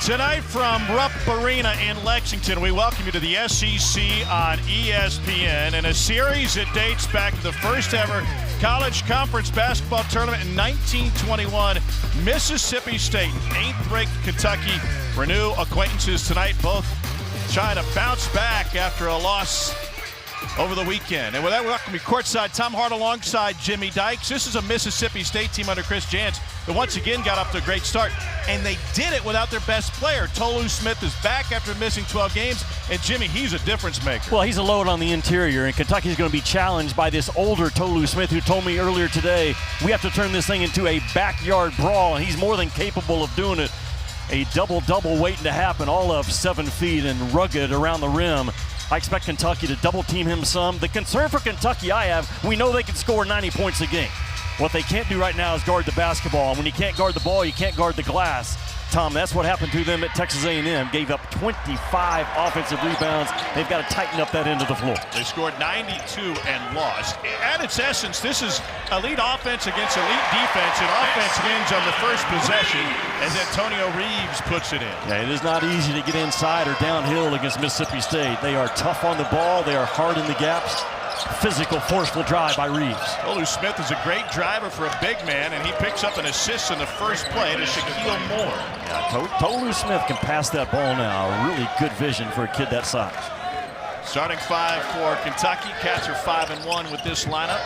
Tonight from Rupp Arena in Lexington, we welcome you to the SEC on ESPN in a series that dates back to the first ever college conference basketball tournament in 1921. Mississippi State and 8th-ranked Kentucky renew acquaintances tonight, both trying to bounce back after a loss over the weekend. And with that, we welcome you courtside. Tom Hart alongside Jimmy Dykes. This is a Mississippi State team under Chris Jans that once again got off to a great start. And they did it without their best player. Tolu Smith is back after missing 12 games. And Jimmy, he's a difference maker. Well, he's a load on the interior. And Kentucky's going to be challenged by this older Tolu Smith who told me earlier today, we have to turn this thing into a backyard brawl. And he's more than capable of doing it. A double-double waiting to happen, all of 7 feet and rugged around the rim. I expect Kentucky to double-team him some. The concern for Kentucky I have, we know they can score 90 points a game. What they can't do right now is guard the basketball. And when you can't guard the ball, you can't guard the glass. Tom, that's what happened to them at Texas A&M. Gave up 25 offensive rebounds. They've got to tighten up that end of the floor. They scored 92 and lost. At its essence, this is elite offense against elite defense, and offense wins on the first possession as Antonio Reeves puts it in. Yeah, it is not easy to get inside or downhill against Mississippi State. They are tough on the ball. They are hard in the gaps. Physical, forceful drive by Reeves. Tolu Smith is a great driver for a big man, and he picks up an assist in the first play to Shaquille Moore. Yeah, Tolu Smith can pass that ball now. Really good vision for a kid that size. Starting 5 for Kentucky. Cats are 5-1 with this lineup.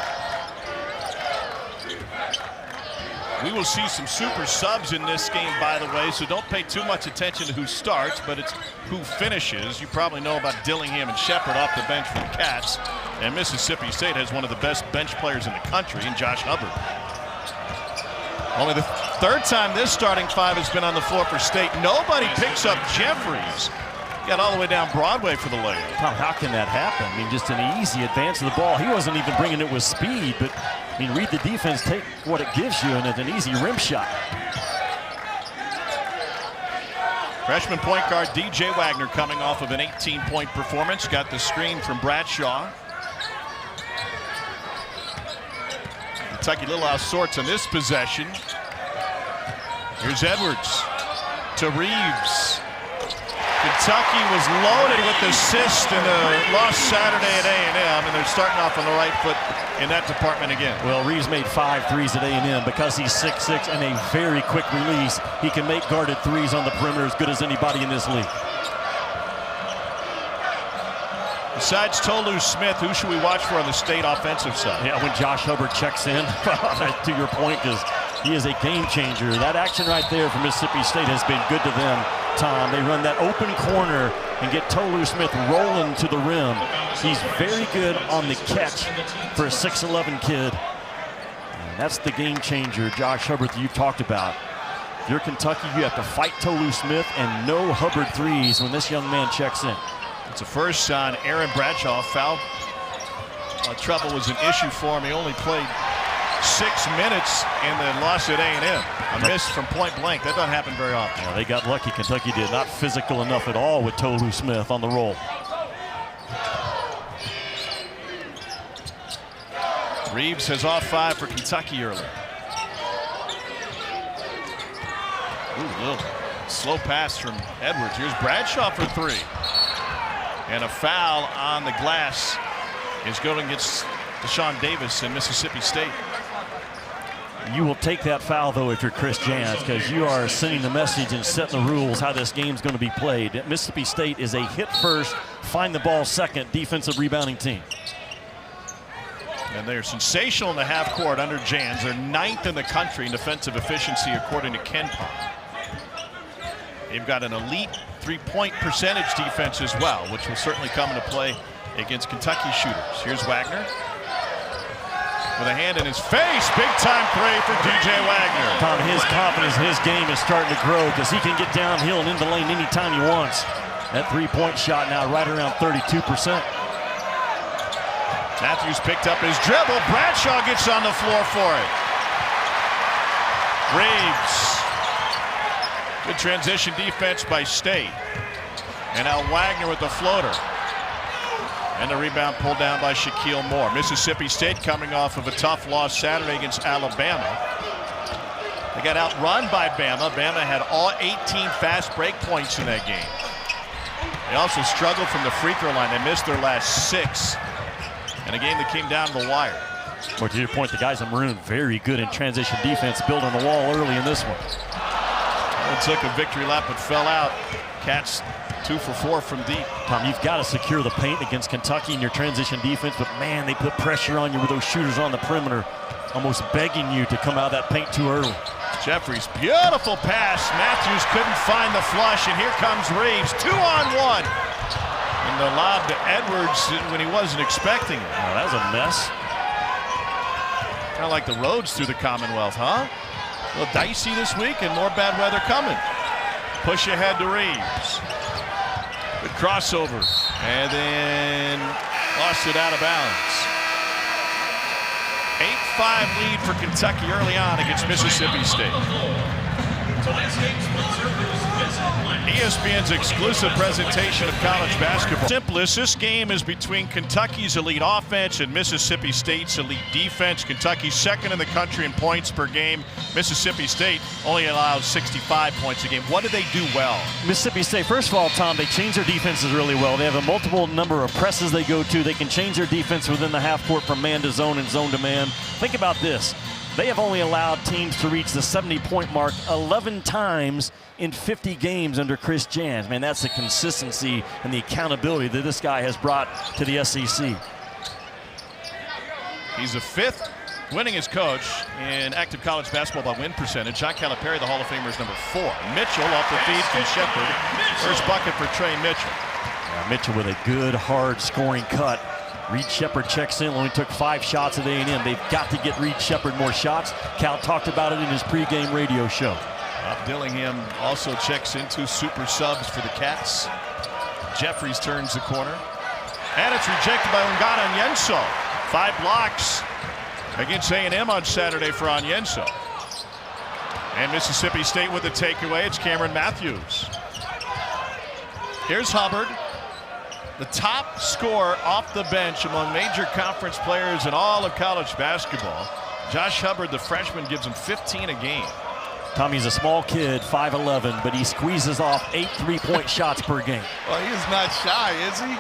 We will see some super subs in this game, by the way, so don't pay too much attention to who starts, but it's who finishes. You probably know about Dillingham and Sheppard off the bench for the Cats. And Mississippi State has one of the best bench players in the country in Josh Hubbard. Only the third time this starting 5 has been on the floor for State. Nobody picks up Jeffries. Got all the way down Broadway for the layup. Tom, how can that happen? I mean, just an easy advance of the ball. He wasn't even bringing it with speed, but I mean, read the defense, take what it gives you, and it's an easy rim shot. Freshman point guard DJ Wagner coming off of an 18-point performance. Got the screen from Bradshaw. Kentucky a little out of sorts on this possession. Here's Edwards to Reeves. Kentucky was loaded with assists in the loss Saturday at A&M, and they're starting off on the right foot in that department again. Well, Reeves made 5 threes at A&M. Because he's 6'6" and a very quick release, he can make guarded threes on the perimeter as good as anybody in this league. Besides Tolu Smith, who should we watch for on the State offensive side? Yeah, when Josh Hubbard checks in, to your point, because he is a game changer. That action right there for Mississippi State has been good to them, Tom. They run that open corner and get Tolu Smith rolling to the rim. He's very good on the catch for a 6'11" kid. And that's the game changer, Josh Hubbard, that you've talked about. If you're Kentucky, you have to fight Tolu Smith and no Hubbard threes when this young man checks in. It's a first on Aaron Bradshaw. Foul trouble was an issue for him. He only played 6 minutes in the loss at A&M. A miss from point blank. That doesn't happen very often. Yeah, they got lucky. Kentucky did. Not physical enough at all with Tolu Smith on the roll. Reeves has off 5 for Kentucky early. Ooh, little slow pass from Edwards. Here's Bradshaw for 3. And a foul on the glass is going against Deshaun Davis in Mississippi State. You will take that foul, though, if you're Chris Jans, because you are sending the message and setting the rules how this game's going to be played. Mississippi State is a hit first, find the ball second, defensive rebounding team. And they're sensational in the half court under Jans. They're 9th in the country in defensive efficiency, according to KenPom. They've got an elite three-point percentage defense as well, which will certainly come into play against Kentucky shooters. Here's Wagner with a hand in his face. Big-time play for DJ Wagner. Tom, his confidence in his game is starting to grow because he can get downhill and in the lane anytime he wants. That three-point shot now right around 32%. Matthews picked up his dribble. Bradshaw gets on the floor for it. Reeves. Good transition defense by State. And now Wagner with the floater. And the rebound pulled down by Shaquille Moore. Mississippi State coming off of a tough loss Saturday against Alabama. They got outrun by Bama. Bama had all 18 fast break points in that game. They also struggled from the free throw line. They missed their last 6 in a game that came down to the wire. Well, to your point, the guys in Maroon very good in transition defense, building the wall early in this one. It took a victory lap but fell out. Cats 2 for 4 from deep. Tom, you've got to secure the paint against Kentucky in your transition defense, but man, they put pressure on you with those shooters on the perimeter, almost begging you to come out of that paint too early. Jeffries, beautiful pass. Matthews couldn't find the flush, and here comes Reeves, 2-on-1. And the lob to Edwards when he wasn't expecting it. Oh, that was a mess. Kind of like the roads through the Commonwealth, huh? A little dicey this week and more bad weather coming. Push ahead to Reeves. Good crossover. And then lost it out of bounds. 8-5 lead for Kentucky early on against Mississippi State. ESPN's exclusive presentation of college basketball. Simplest, this game is between Kentucky's elite offense and Mississippi State's elite defense. Kentucky's second in the country in points per game. Mississippi State only allows 65 points a game. What do they do well? Mississippi State, first of all, Tom, they change their defenses really well. They have a multiple number of presses they go to. They can change their defense within the half court from man to zone and zone to man. Think about this. They have only allowed teams to reach the 70-point mark 11 times in 50 games under Chris Jans. Man, that's the consistency and the accountability that this guy has brought to the SEC. He's the 5th winningest coach in active college basketball by win percentage. John Calipari, the Hall of Famer, is number 4. Mitchell off the feed from Sheppard. First bucket for Trey Mitchell. Yeah, Mitchell with a good, hard scoring cut. Reed Sheppard checks in, only took 5 shots at A&M. They've got to get Reed Sheppard more shots. Cal talked about it in his pregame radio show. Dillingham also checks into super subs for the Cats. Jeffries turns the corner. And it's rejected by Onyenso. 5 blocks against A&M on Saturday for Onyenso. And Mississippi State with the takeaway. It's Cameron Matthews. Here's Hubbard. The top scorer off the bench among major conference players in all of college basketball. Josh Hubbard, the freshman, gives him 15 a game. Tommy's a small kid, 5'11", but he squeezes off 8 3-point shots per game. Well, he's not shy, is he?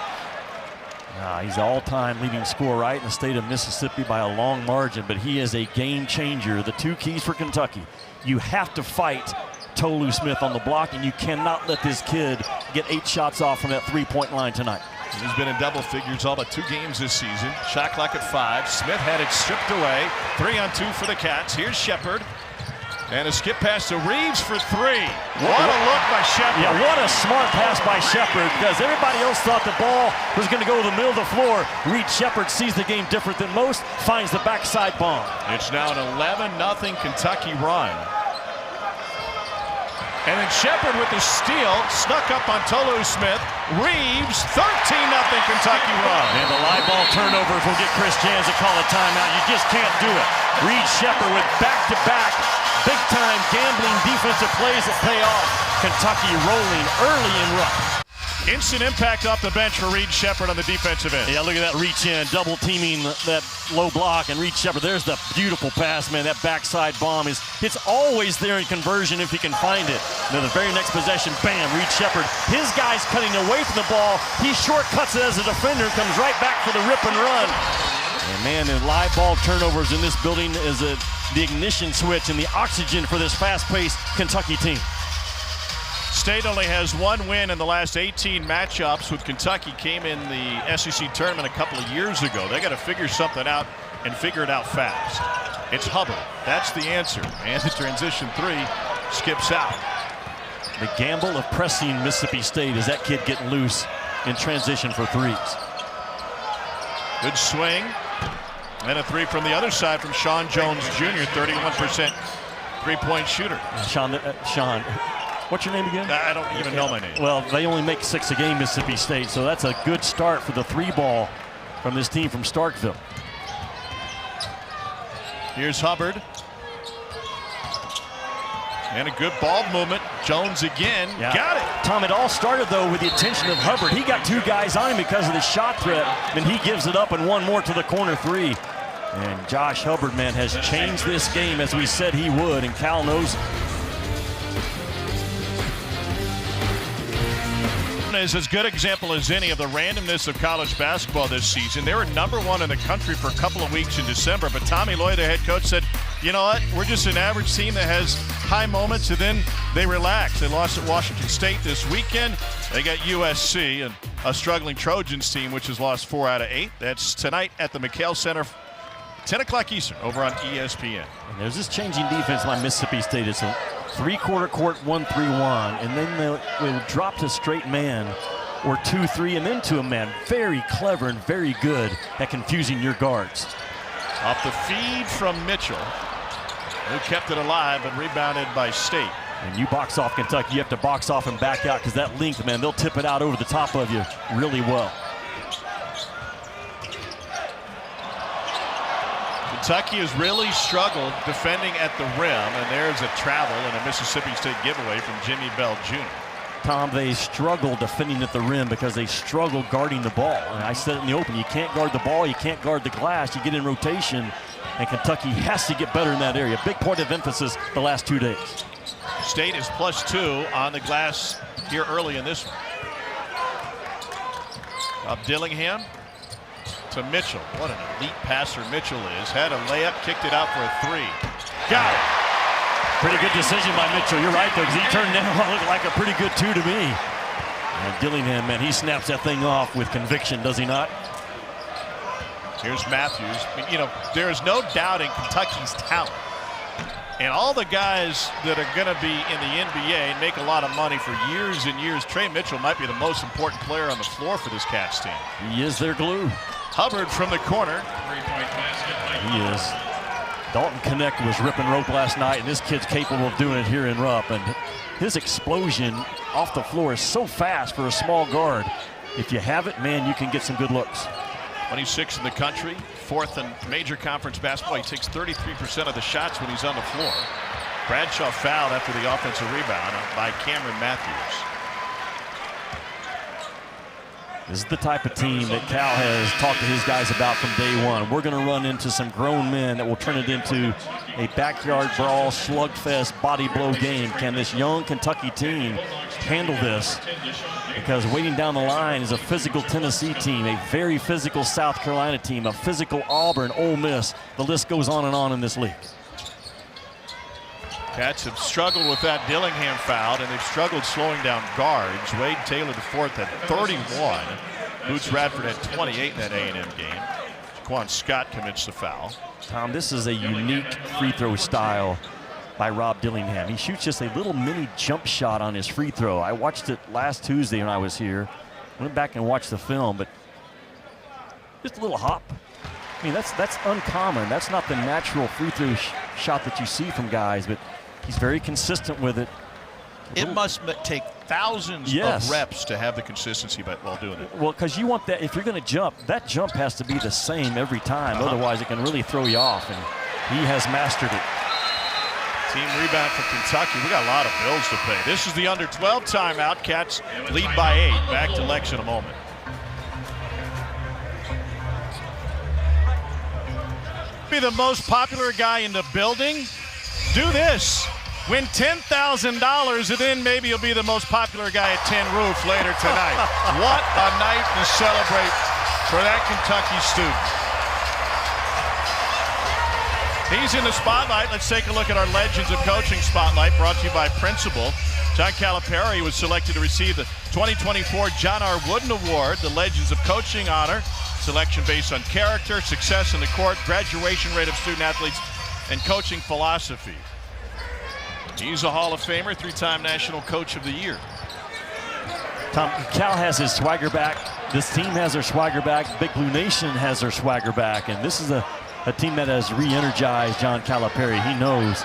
He's the all-time leading scorer right in the state of Mississippi by a long margin, but he is a game changer. The 2 keys for Kentucky: you have to fight Tolu Smith on the block, and you cannot let this kid get 8 shots off from that 3-point line tonight. He's been in double figures all but 2 games this season. Shot clock at 5. Smith had it stripped away. 3-on-2 for the Cats. Here's Sheppard. And a skip pass to Reeves for 3. What a look by Sheppard. Yeah, what a smart pass by Sheppard, because everybody else thought the ball was going to go to the middle of the floor. Reed Sheppard sees the game different than most, finds the backside bomb. It's now an 11-0 Kentucky run. And then Sheppard with the steal, snuck up on Tolu Smith. Reeves, 13-0 Kentucky run. And the live ball turnovers will get Chris Jans to call a timeout. You just can't do it. Reed Sheppard with back-to-back big-time gambling defensive plays that pay off. Kentucky rolling early and rough. Instant impact off the bench for Reed Sheppard on the defensive end. Yeah, look at that reach in, double teaming that low block, and Reed Sheppard, there's the beautiful pass, man. That backside bomb it's always there in conversion if he can find it. And then the very next possession, bam, Reed Sheppard, his guy's cutting away from the ball. He shortcuts it as a defender, comes right back for the rip and run. And man, the live ball turnovers in this building is the ignition switch and the oxygen for this fast-paced Kentucky team. State only has 1 win in the last 18 matchups with Kentucky. Came in the SEC tournament a couple of years ago. They got to figure something out and figure it out fast. It's Hubbard. That's the answer. And the transition 3 skips out. The gamble of pressing Mississippi State is that kid getting loose in transition for 3s. Good swing. And a 3 from the other side from Sean Jones Jr., 31% three-point shooter. Sean. What's your name again? I don't even know my name. Well, they only make 6 a game, Mississippi State, so that's a good start for the 3-ball from this team from Starkville. Here's Hubbard. And a good ball movement. Jones again. Yeah. Got it. Tom, it all started, though, with the attention of Hubbard. He got 2 guys on him because of the shot threat, and he gives it up and 1 more to the corner 3. And Josh Hubbard, man, has changed this game as we said he would, and Cal knows it. Is as good an example as any of the randomness of college basketball this season. They were #1 in the country for a couple of weeks in December, but Tommy Lloyd, the head coach, said, you know what, we're just an average team that has high moments, and then they relax. They lost at Washington State this weekend. They got USC, and a struggling Trojans team, which has lost 4 out of 8. That's tonight at the McHale Center, 10 o'clock Eastern, over on ESPN. And there's this changing defense by Mississippi State. It's a 3-quarter court 1-3-1, and then they'll drop to straight man or 2-3 and then to a man. Very clever and very good at confusing your guards. Off the feed from Mitchell, who kept it alive but rebounded by State. And you box off Kentucky, you have to box off and back out, because that length, man, they'll tip it out over the top of you really well. Kentucky has really struggled defending at the rim, and there's a travel and a Mississippi State giveaway from Jimmy Bell Jr. Tom, they struggle defending at the rim because they struggle guarding the ball. And I said it in the open, you can't guard the ball, you can't guard the glass, you get in rotation, and Kentucky has to get better in that area. Big point of emphasis the last 2 days. State is +2 on the glass here early in this one. Up Dillingham to Mitchell. What an elite passer Mitchell is. Had a layup, kicked it out for a 3. Got it. Pretty good decision by Mitchell. You're right, though, because he turned down what looked like a pretty good 2 to me. And Dillingham, man, he snaps that thing off with conviction, does he not? Here's Matthews. You know, there is no doubting Kentucky's talent. And all the guys that are going to be in the NBA and make a lot of money for years and years, Trey Mitchell might be the most important player on the floor for this Cats team. He is their glue. Hubbard from the corner. He is. Dalton Connect was ripping rope last night, and this kid's capable of doing it here in Rupp. And his explosion off the floor is so fast for a small guard. If you have it, man, you can get some good looks. 26 in the country, 4th in major conference basketball. He takes 33% of the shots when he's on the floor. Bradshaw fouled after the offensive rebound by Cameron Matthews. This is the type of team that Cal has talked to his guys about from day one. We're going to run into some grown men that will turn it into a backyard brawl, slugfest, body blow game. Can this young Kentucky team handle this? Because waiting down the line is a physical Tennessee team, a very physical South Carolina team, a physical Auburn, Ole Miss. The list goes on and on in this league. Cats have struggled with that Dillingham foul, and they've struggled slowing down guards. Wade Taylor, the 4th, at 31. Boots Radford at 28 in that A&M game. Jaquan Scott commits the foul. Tom, this is a unique free throw style by Rob Dillingham. He shoots just a little mini jump shot on his free throw. I watched it last Tuesday when I was here. Went back and watched the film, but just a little hop. I mean, that's uncommon. That's not the natural free throw shot that you see from guys, but he's very consistent with it. It must take thousands of reps to have the consistency while doing it. Well, because you want that, if you're going to jump, that jump has to be the same every time. Otherwise, it can really throw you off, and he has mastered it. Team rebound for Kentucky. We got a lot of bills to pay. This is the under 12 timeout. Cats lead by 8. Back to Lex in a moment. Be the most popular guy in the building. Do this. Win $10,000, and then maybe you'll be the most popular guy at Tin Roof later tonight. What a night to celebrate for that Kentucky student. He's in the spotlight. Let's take a look at our Legends of Coaching Spotlight, brought to you by Principal. John Calipari was selected to receive the 2024 John R. Wooden Award, the Legends of Coaching honor. Selection based on character, success in the court, graduation rate of student athletes, and coaching philosophy. He's a Hall of Famer, 3-time National Coach of the Year. Tom, Cal has his swagger back. This team has their swagger back. Big Blue Nation has their swagger back. And this is a team that has re-energized John Calipari. He knows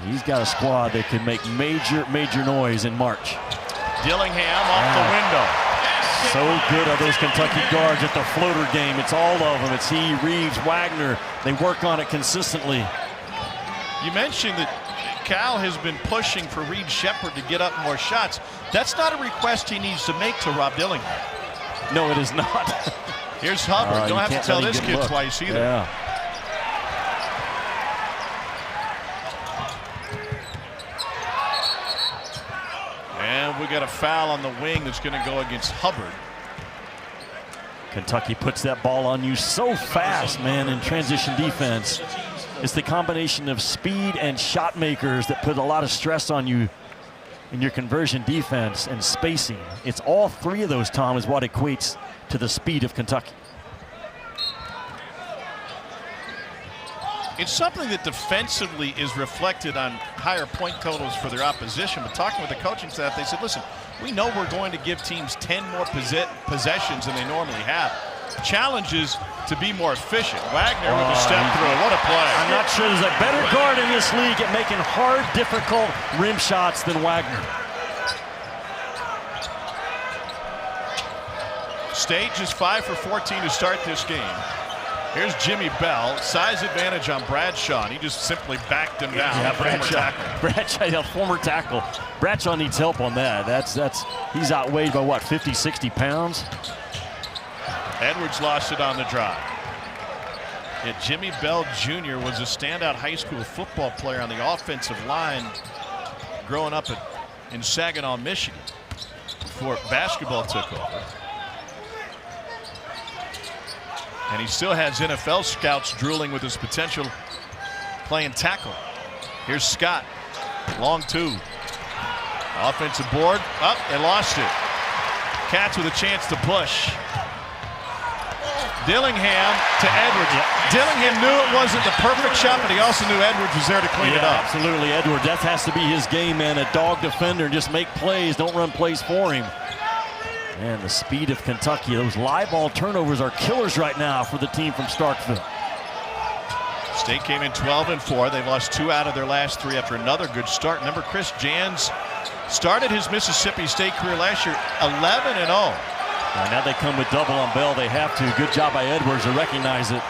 he's got a squad that could make major noise in March. Dillingham off the window. So good are those Kentucky guards at the floater game. It's all of them. It's he, Reeves, Wagner. They work on it consistently. You mentioned that Cal has been pushing for Reed Sheppard to get up more shots. That's not a request he needs to make to Rob Dillingham. No, it is not. Here's Hubbard. Don't have to tell this kid twice either. Yeah. and we got a foul on the wing that's going to go against Hubbard. Kentucky puts that ball on you so fast, man, in transition defense. It's the combination of speed and shot makers that put a lot of stress on you in your conversion defense and spacing. It's all three of those, Tom, is what equates to the speed of Kentucky. It's something that defensively is reflected on higher point totals for their opposition. But talking with the coaching staff, they said, listen, we know we're going to give teams 10 more possessions than they normally have. Challenge is to be more efficient. Wagner with the step through. What a play. I'm not sure there's a better guard in this league at making hard, difficult rim shots than Wagner. Stage is 5 for 14 to start this game. Here's Jimmy Bell, size advantage on Bradshaw, and he just simply backed him down. Yeah, Bradshaw, yeah, former tackle. Bradshaw needs help on that. He's outweighed by what, 50, 60 pounds? Edwards lost it on the drive. Yeah, Jimmy Bell Jr. was a standout high school football player on the offensive line growing up in Saginaw, Michigan, before basketball took over. And he still has NFL scouts drooling with his potential playing tackle. Here's Scott, long two. Offensive board, up, they lost it. Cats with a chance to push. Dillingham to Edwards. Dillingham knew it wasn't the perfect shot, but he also knew Edwards was there to clean it up. Absolutely, Edwards. That has to be his game, man. A dog defender, and just make plays, don't run plays for him. And the speed of Kentucky, those live ball turnovers are killers right now for the team from Starkville. State came in 12-4. They've lost 2 out of their last 3 after another good start. Remember, Chris Jans started his Mississippi State career last year 11-0. And now they come with double on Bell. They have to. Good job by Edwards to recognize it.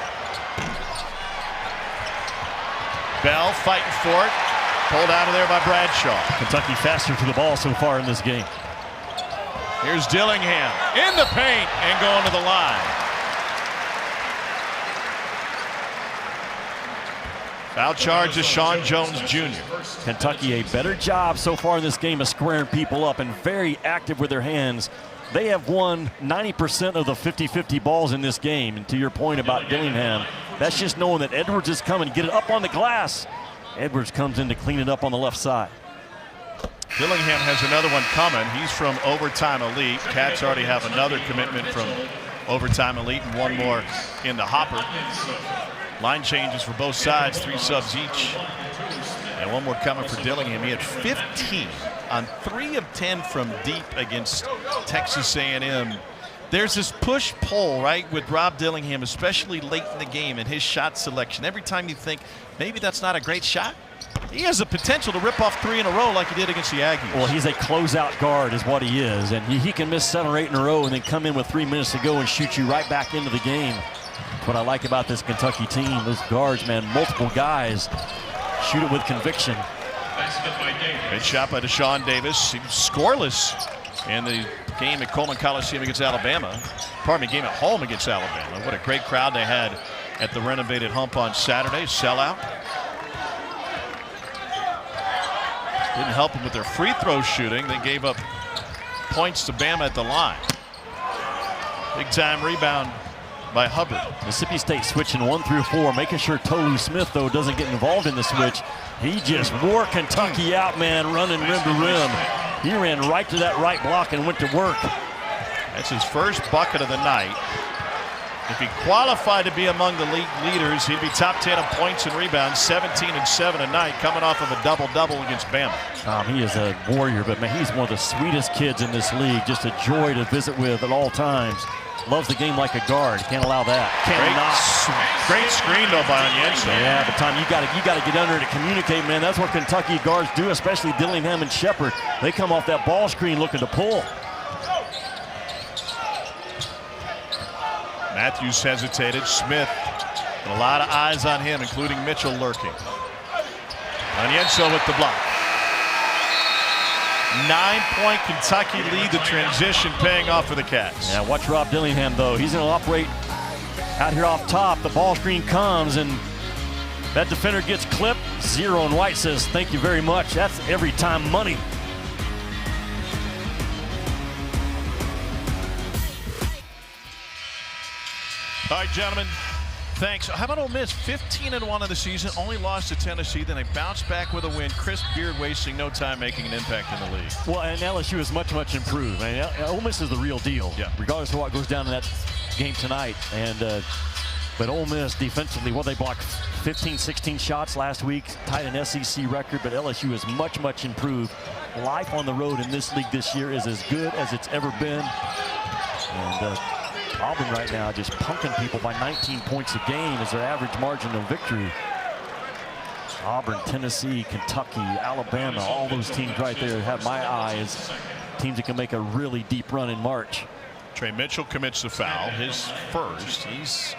Bell fighting for it. Pulled out of there by Bradshaw. Kentucky faster to the ball so far in this game. Here's Dillingham in the paint and going to the line. Foul charge to Sean Jones Jr. Kentucky a better job so far in this game of squaring people up and very active with their hands. They have won 90% of the 50-50 balls in this game. And to your point about Dillingham, that's just knowing that Edwards is coming to get it up on the glass. Edwards comes in to clean it up on the left side. Dillingham has another one coming. He's from Overtime Elite. Cats already have another commitment from Overtime Elite and one more in the hopper. Line changes for both sides, 3 subs each. And one more coming for Dillingham. He had 15 on 3 of 10 from deep against Texas A&M. There's this push-pull, right, with Rob Dillingham, especially late in the game and his shot selection. Every time you think maybe that's not a great shot, he has the potential to rip off 3 in a row like he did against the Aggies. Well, he's a closeout guard is what he is, and he can miss 7 or 8 in a row and then come in with 3 minutes to go and shoot you right back into the game. That's what I like about this Kentucky team. Those guards, man, multiple guys shoot it with conviction. Good shot by Deshaun Davis. He was scoreless in the game at Coleman Coliseum against Alabama. Pardon me, game at home against Alabama. What a great crowd they had at the renovated Hump on Saturday. Sellout. Didn't help them with their free throw shooting. They gave up points to Bama at the line. Big time rebound by Hubbard. Mississippi State switching 1 through 4, making sure Tolu Smith, though, doesn't get involved in the switch. He just wore Kentucky out, man, running rim to rim. He ran right to that right block and went to work. That's his first bucket of the night. If he qualified to be among the league leaders, he'd be top 10 in points and rebounds, 17 and 7 a night, coming off of a double-double against Bama. He is a warrior, but man, he's one of the sweetest kids in this league. Just a joy to visit with at all times. Loves the game like a guard. Can't allow that. Great screen though by Onyenso. Yeah, but Tom, you got to get under to communicate, man. That's what Kentucky guards do, especially Dillingham and Sheppard. They come off that ball screen looking to pull. Matthews hesitated. Smith, a lot of eyes on him, including Mitchell lurking. Onyenso with the block. 9-point Kentucky lead. The transition paying off for the Cats. Yeah, watch Rob Dillingham, though. He's going to operate out here off top. The ball screen comes, and that defender gets clipped. 0, and White says, thank you very much. That's every time money. All right, gentlemen. Thanks. How about Ole Miss? 15-1 of the season, only lost to Tennessee. Then they bounced back with a win. Chris Beard wasting no time making an impact in the league. Well, and LSU is much improved. I mean, Ole Miss is the real deal, regardless of what goes down in that game tonight. And but Ole Miss defensively, well, they blocked 15, 16 shots last week, tied an SEC record. But LSU is much improved. Life on the road in this league this year is as good as it's ever been. And Auburn right now just punking people by 19 points a game is their average margin of victory. Auburn, Tennessee, Kentucky, Alabama, all those teams right there have my eye as teams that can make a really deep run in March. Trey Mitchell commits the foul, his first. He's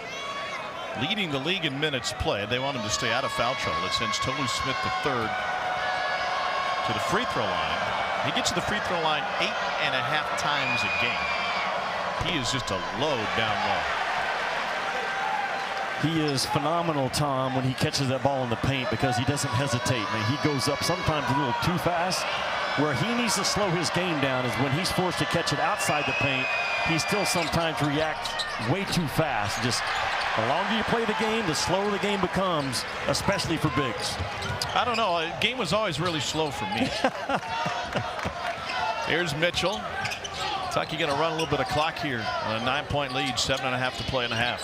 leading the league in minutes played. They want him to stay out of foul trouble. It sends Tolu Smith the third to the free throw line. He gets to the free throw line 8.5 times a game. He is just a load down low. He is phenomenal, Tom, when he catches that ball in the paint because he doesn't hesitate. I mean, he goes up sometimes a little too fast. Where he needs to slow his game down is when he's forced to catch it outside the paint. He still sometimes reacts way too fast. Just the longer you play the game, the slower the game becomes, especially for bigs. I don't know. The game was always really slow for me. Here's Mitchell. Kentucky going to run a little bit of clock here on a 9-point lead, 7.5 to play in a half.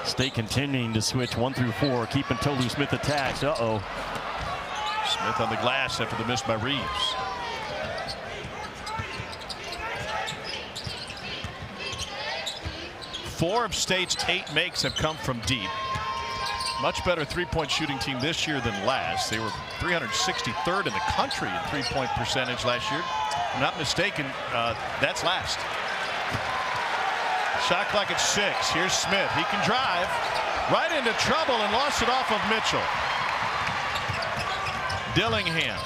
State continuing to switch 1 through 4, keeping Tolu Smith attached. Uh-oh. Smith on the glass after the miss by Reeves. Four of State's 8 makes have come from deep. Much better three-point shooting team this year than last. They were 363rd in the country in three-point percentage last year. If I'm not mistaken, that's last. Shot clock at 6. Here's Smith. He can drive right into trouble and lost it off of Mitchell. Dillingham.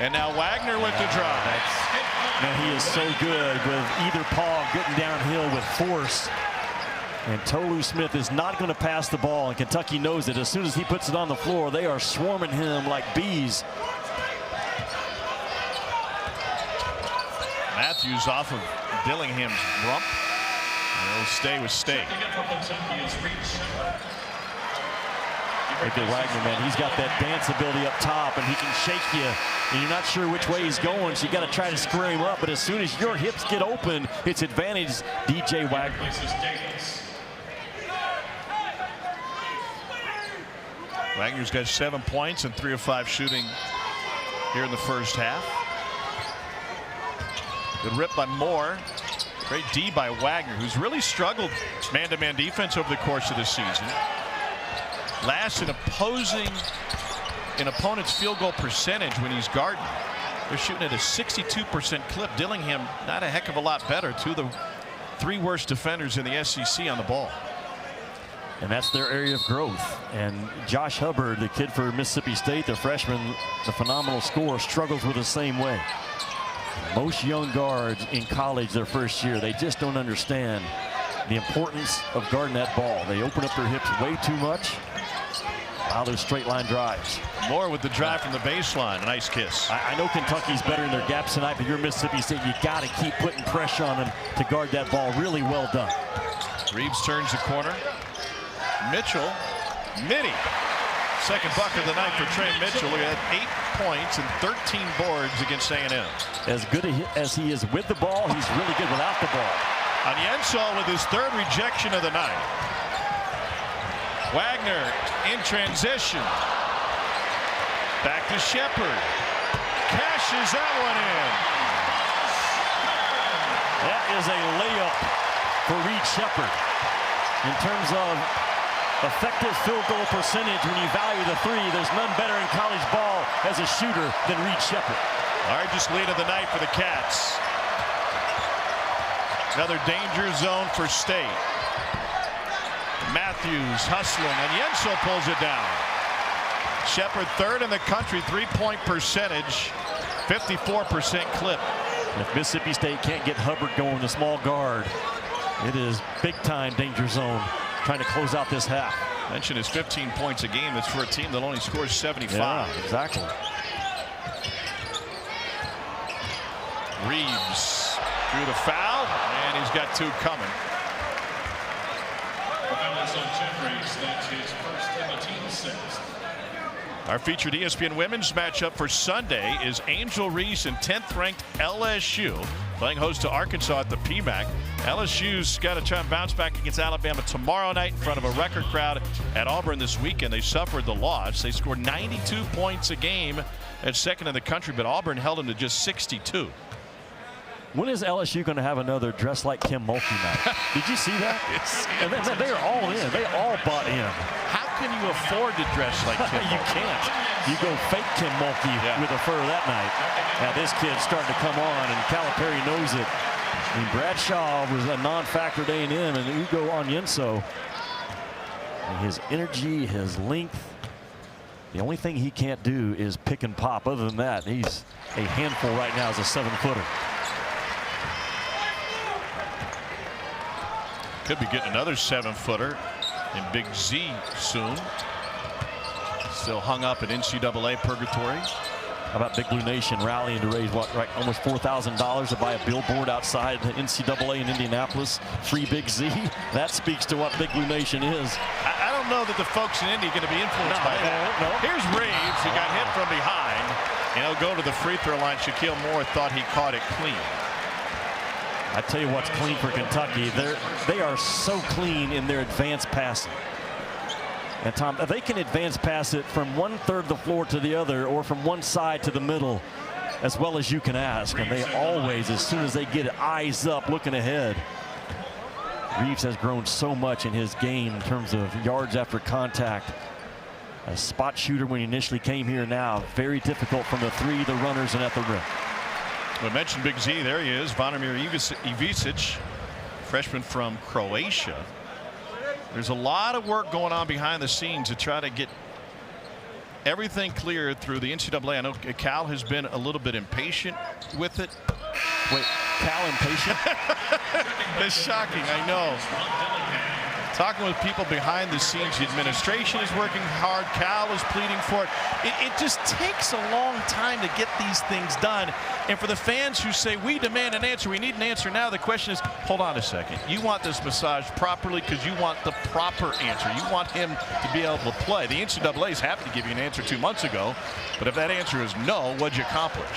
And now Wagner with the drive. Man, he is so good with either paw getting downhill with force. And Tolu Smith is not going to pass the ball, and Kentucky knows it. As soon as he puts it on the floor, they are swarming him like bees. Matthews off of Dillingham's rump. And he'll stay with State. Look at Wagner, man. He's got that dance ability up top, and he can shake you, and you're not sure which way he's going, so you got to try to square him up. But as soon as your hips get open, it's advantage DJ Wagner. Wagner's got 7 points and 3 of 5 shooting here in the first half. Good rip by Moore. Great D by Wagner, who's really struggled man-to-man defense over the course of the season. Last in opponent's field goal percentage when he's guarding. They're shooting at a 62% clip. Dillingham not a heck of a lot better. 2 of the 3 worst defenders in the SEC on the ball. And that's their area of growth. And Josh Hubbard, the kid for Mississippi State, the freshman, the phenomenal scorer, struggles with the same way. Most young guards in college their first year, they just don't understand the importance of guarding that ball. They open up their hips way too much. Wow, those straight line drives. Moore with the drive from the baseline. A nice kiss. I know Kentucky's better in their gaps tonight, but you're Mississippi State. You got to keep putting pressure on them to guard that ball. Really well done. Reeves turns the corner. Mitchell, Mitty. Second bucket of the night for Trey Mitchell. He had 8 points and 13 boards against A&M. As good as he is with the ball, he's really good without the ball. Onyenso with his 3rd rejection of the night. Wagner in transition. Back to Sheppard. Cashes that one in. That is a layup for Reed Sheppard. In terms of effective field goal percentage, when you value the 3, there's none better in college ball as a shooter than Reed Sheppard. Largest lead of the night for the Cats. Another danger zone for State. Matthews hustling, and Onyenso pulls it down. Sheppard 3rd in the country, 3-point percentage, 54% clip. If Mississippi State can't get Hubbard going, the small guard, it is big time danger zone trying to close out this half. Mentioned his 15 points a game. That's for a team that only scores 75. Yeah, exactly. Reeves Drew the foul, and he's got 2 coming. That's his first and the team's 6th. Our featured ESPN women's matchup for Sunday is Angel Reese and 10th-ranked LSU playing host to Arkansas at the PMAC. LSU's got to try and bounce back against Alabama tomorrow night in front of a record crowd at Auburn this weekend. They suffered the loss. They scored 92 points a game at 2nd in the country, but Auburn held them to just 62. When is LSU going to have another dress like Kim Mulkey night? Did you see that? And they're all in. They all bought in. How can you afford to dress like Kim You Mulkey? can't. You go fake Kim Mulkey with a fur that night. Now this kid's starting to come on, and Calipari knows it. I mean, Bradshaw was a non-factor at A&M, and Ugo Onyenso, and his energy, his length, the only thing he can't do is pick and pop. Other than that, he's a handful right now as a 7-footer. Could be getting another 7-footer in Big Z soon. Still hung up at NCAA purgatory. How about Big Blue Nation rallying to raise what, right, almost $4,000 to buy a billboard outside the NCAA in Indianapolis? Free Big Z. That speaks to what Big Blue Nation is. I don't know that the folks in Indy are going to be influenced by that. No. Here's Reeves, who got hit from behind, and he'll go to the free throw line. Shaquille Moore thought he caught it clean. I tell you what's clean for Kentucky. They are so clean in their advanced passing. And Tom, if they can advance pass it from 1/3 of the floor to the other, or from one side to the middle, as well as you can ask, and they always, as soon as they get it, eyes up, looking ahead. Reeves has grown so much in his game in terms of yards after contact. A spot shooter when he initially came here, now very difficult from the 3, the runners, and at the rim. We mentioned Big Z. There he is, Vladimir Ivisic, freshman from Croatia. There's a lot of work going on behind the scenes to try to get everything cleared through the NCAA. I know Cal has been a little bit impatient with it. Wait, Cal impatient? That's shocking, I know. Talking with people behind the scenes, the administration is working hard. Cal is pleading for it. It just takes a long time to get these things done. And for the fans who say, we demand an answer, we need an answer now, the question is, hold on a second. You want this massaged properly because you want the proper answer. You want him to be able to play. The NCAA is happy to give you an answer 2 months ago. But if that answer is no, what'd you accomplish?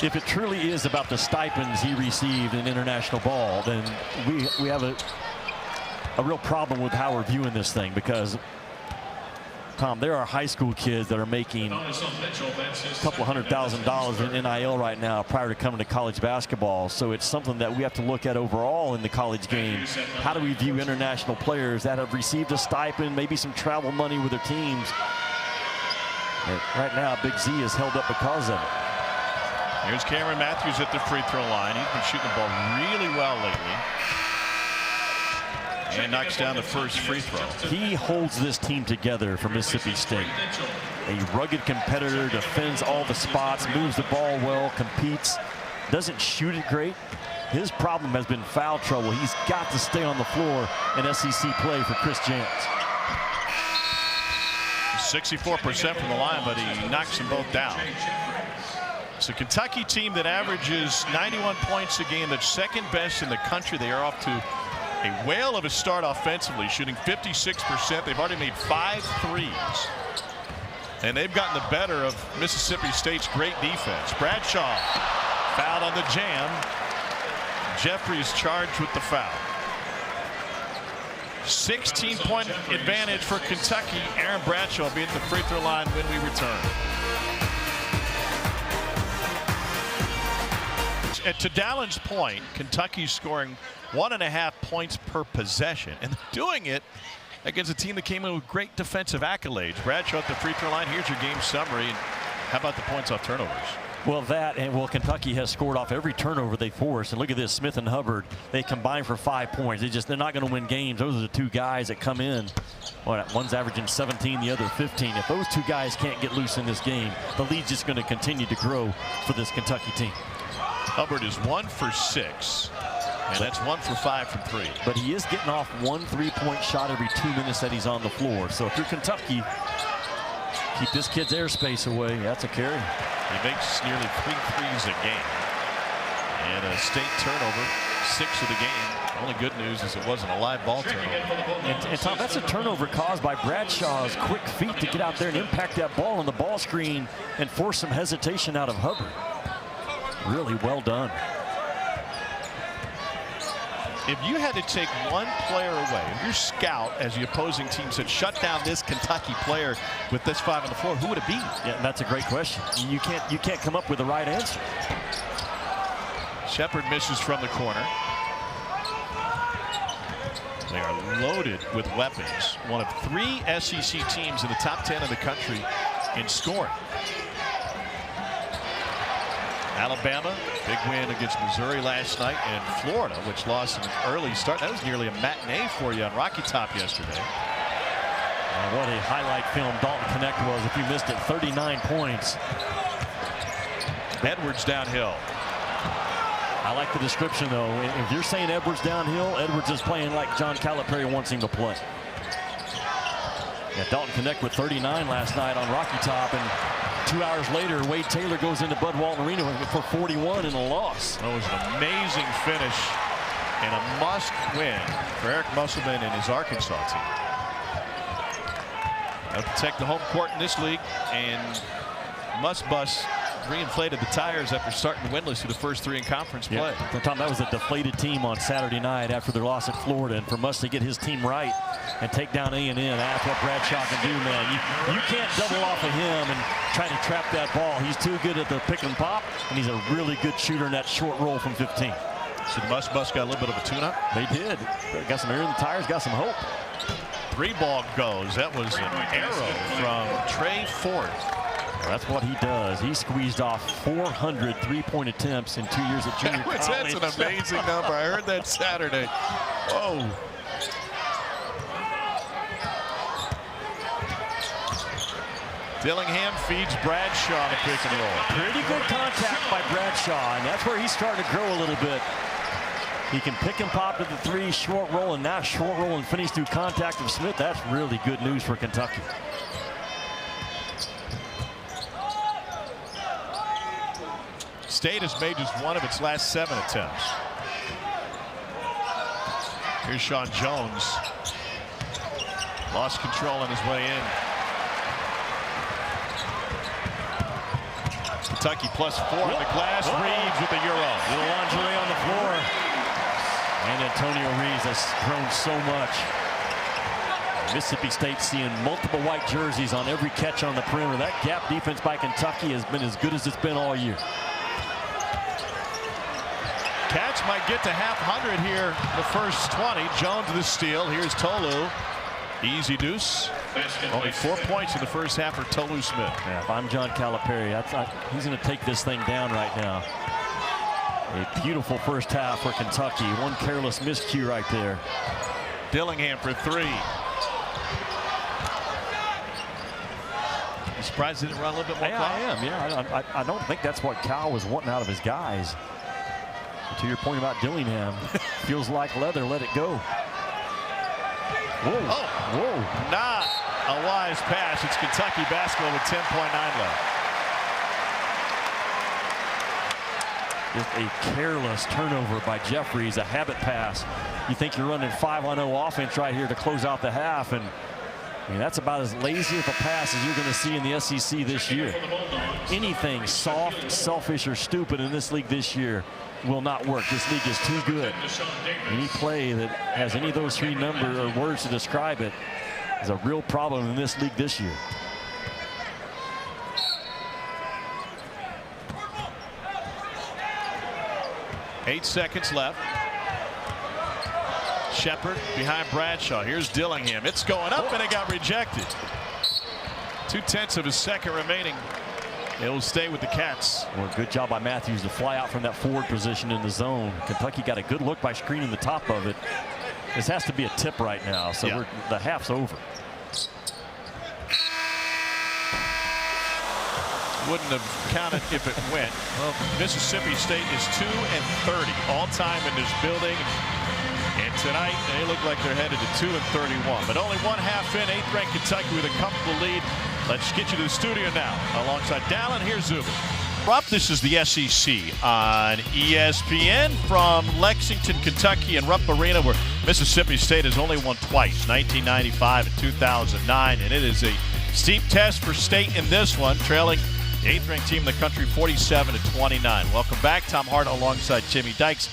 If it truly is about the stipends he received in international ball, then we have a real problem with how we're viewing this thing, because Tom, there are high school kids that are making a couple $100,000 in NIL right now prior to coming to college basketball. So it's something that we have to look at overall in the college game. How do we view international players that have received a stipend, maybe some travel money with their teams? And right now, Big Z is held up because of it. Here's Cameron Matthews at the free throw line. He's been shooting the ball really well lately. And knocks down the first free throw. He holds this team together for Mississippi State. A rugged competitor, defends all the spots, moves the ball well, competes, doesn't shoot it great. His problem has been foul trouble. He's got to stay on the floor in SEC play for Chris Jans. 64% from the line, but he knocks them both down. It's a Kentucky team that averages 91 points a game. That's second best in the country. They are off to a whale of a start offensively, shooting 56%. They've already made 5 threes. And they've gotten the better of Mississippi State's great defense. Bradshaw fouled on the jam. Jeffries charged with the foul. 16-point advantage for Kentucky. Aaron Bradshaw will be at the free throw line when we return. To Dallin's point, Kentucky's scoring 1.5 points per possession, and doing it against a team that came in with great defensive accolades. Bradshaw at the free throw line. Here's your game summary. And how about the points off turnovers? Well, Kentucky has scored off every turnover they forced. And look at this, Smith and Hubbard. They combined for 5 points. They're not going to win games. Those are the 2 guys that come in. One's averaging 17, the other 15. If those 2 guys can't get loose in this game, the lead's just going to continue to grow for this Kentucky team. Hubbard is 1 for 6. And that's 1 for 5 from 3. But he is getting off 1 3-point shot every 2 minutes that he's on the floor. So if you're Kentucky, keep this kid's airspace away. That's a carry. He makes nearly 3 threes a game. And a State turnover, 6 of the game. Only good news is it wasn't a live ball turnover. And Tom, that's a turnover caused by Bradshaw's quick feet to get out there and impact that ball on the ball screen and force some hesitation out of Hubbard. Really well done. If you had to take one player away, if your scout, as the opposing team said, shut down this Kentucky player with this 5 on the floor, who would it be? Yeah, that's a great question. You can't come up with the right answer. Sheppard misses from the corner. They are loaded with weapons. One of 3 SEC teams in the top 10 of the country in scoring. Alabama, big win against Missouri last night, and Florida, which lost an early start. That was nearly a matinee for you on Rocky Top yesterday. What a highlight film Dalton Connect was. If you missed it, 39 points. Edwards downhill. I like the description, though. If you're saying Edwards downhill, Edwards is playing like John Calipari wants him to play. Yeah, Dalton Connect with 39 last night on Rocky Top, and 2 hours later, Wade Taylor goes into Bud Walton Arena for 41 in a loss. That was an amazing finish and a must-win for Eric Musselman and his Arkansas team. They'll protect the home court in this league, and Bus reinflated the tires after starting winless through the first 3 in conference play. Yeah. Tom, that was a deflated team on Saturday night after their loss at Florida, and for Muss to get his team right and take down A&M, that's what Bradshaw can do, man. You can't double off of him and try to trap that ball. He's too good at the pick and pop, and he's a really good shooter in that short roll from 15. So the Bus got a little bit of a tune-up? They did. Got some air in the tires, got some hope. 3 ball goes. That was an arrow from Trey Ford. That's what he does. He squeezed off 400 3-point attempts in 2 years at junior college. That's an amazing number. I heard that Saturday. Whoa. Dillingham feeds Bradshaw the pick and roll. Pretty good contact by Bradshaw, and that's where he's starting to grow a little bit. He can pick and pop to the 3, short roll, and now short roll and finish through contact of Smith. That's really good news for Kentucky. State has made just 1 of its last 7 attempts. Here's Sean Jones. Lost control on his way in. Kentucky +4 on the glass. Reeves with the Euro. Little lingerie on the floor. And Antonio Reeves has grown so much. Mississippi State seeing multiple white jerseys on every catch on the perimeter. That gap defense by Kentucky has been as good as it's been all year. Cats might get to half 100 here the first 20. Jones with the steal. Here's Tolu. Easy deuce. Only 4 points in the first half for Tolu Smith. Yeah, if I'm John Calipari, he's going to take this thing down right now. A beautiful first half for Kentucky. 1 careless miscue right there. Dillingham for 3. You surprised he didn't run a little bit more? Yeah, I am. Yeah, I don't think that's what Cal was wanting out of his guys. To your point about Dillingham, feels like leather. Let it go. Whoa. Oh, whoa. Not a wise pass. It's Kentucky basketball with 10.9 left. Just a careless turnover by Jeffries, a habit pass. You think you're running 5-on-0 offense right here to close out the half, and I mean, that's about as lazy of a pass as you're going to see in the SEC this year. Anything soft, selfish, or stupid in this league this year will not work. This league is too good. Any play that has any of those 3 numbers or words to describe it is a real problem in this league this year. Eight seconds left. Sheppard behind Bradshaw. Here's Dillingham. It's going up, and it got rejected. 2/10 of a second remaining. It will stay with the Cats. Well, good job by Matthews to fly out from that forward position in the zone. Kentucky got a good look by screening the top of it. This has to be a tip right now, so yeah. The half's over. Wouldn't have counted if it went. Well, Mississippi State is 2-30 all time in this building. And tonight, they look like they're headed to 2-31. But only 1 half in, 8th-ranked Kentucky with a comfortable lead. Let's get you to the studio now. Alongside Dallin, here's Zuber. Rupp, this is the SEC on ESPN from Lexington, Kentucky, and Rupp Arena, where Mississippi State has only won twice, 1995 and 2009, and it is a steep test for State in this one, trailing the 8th-ranked team in the country 47-29. Welcome back. Tom Hart alongside Jimmy Dykes.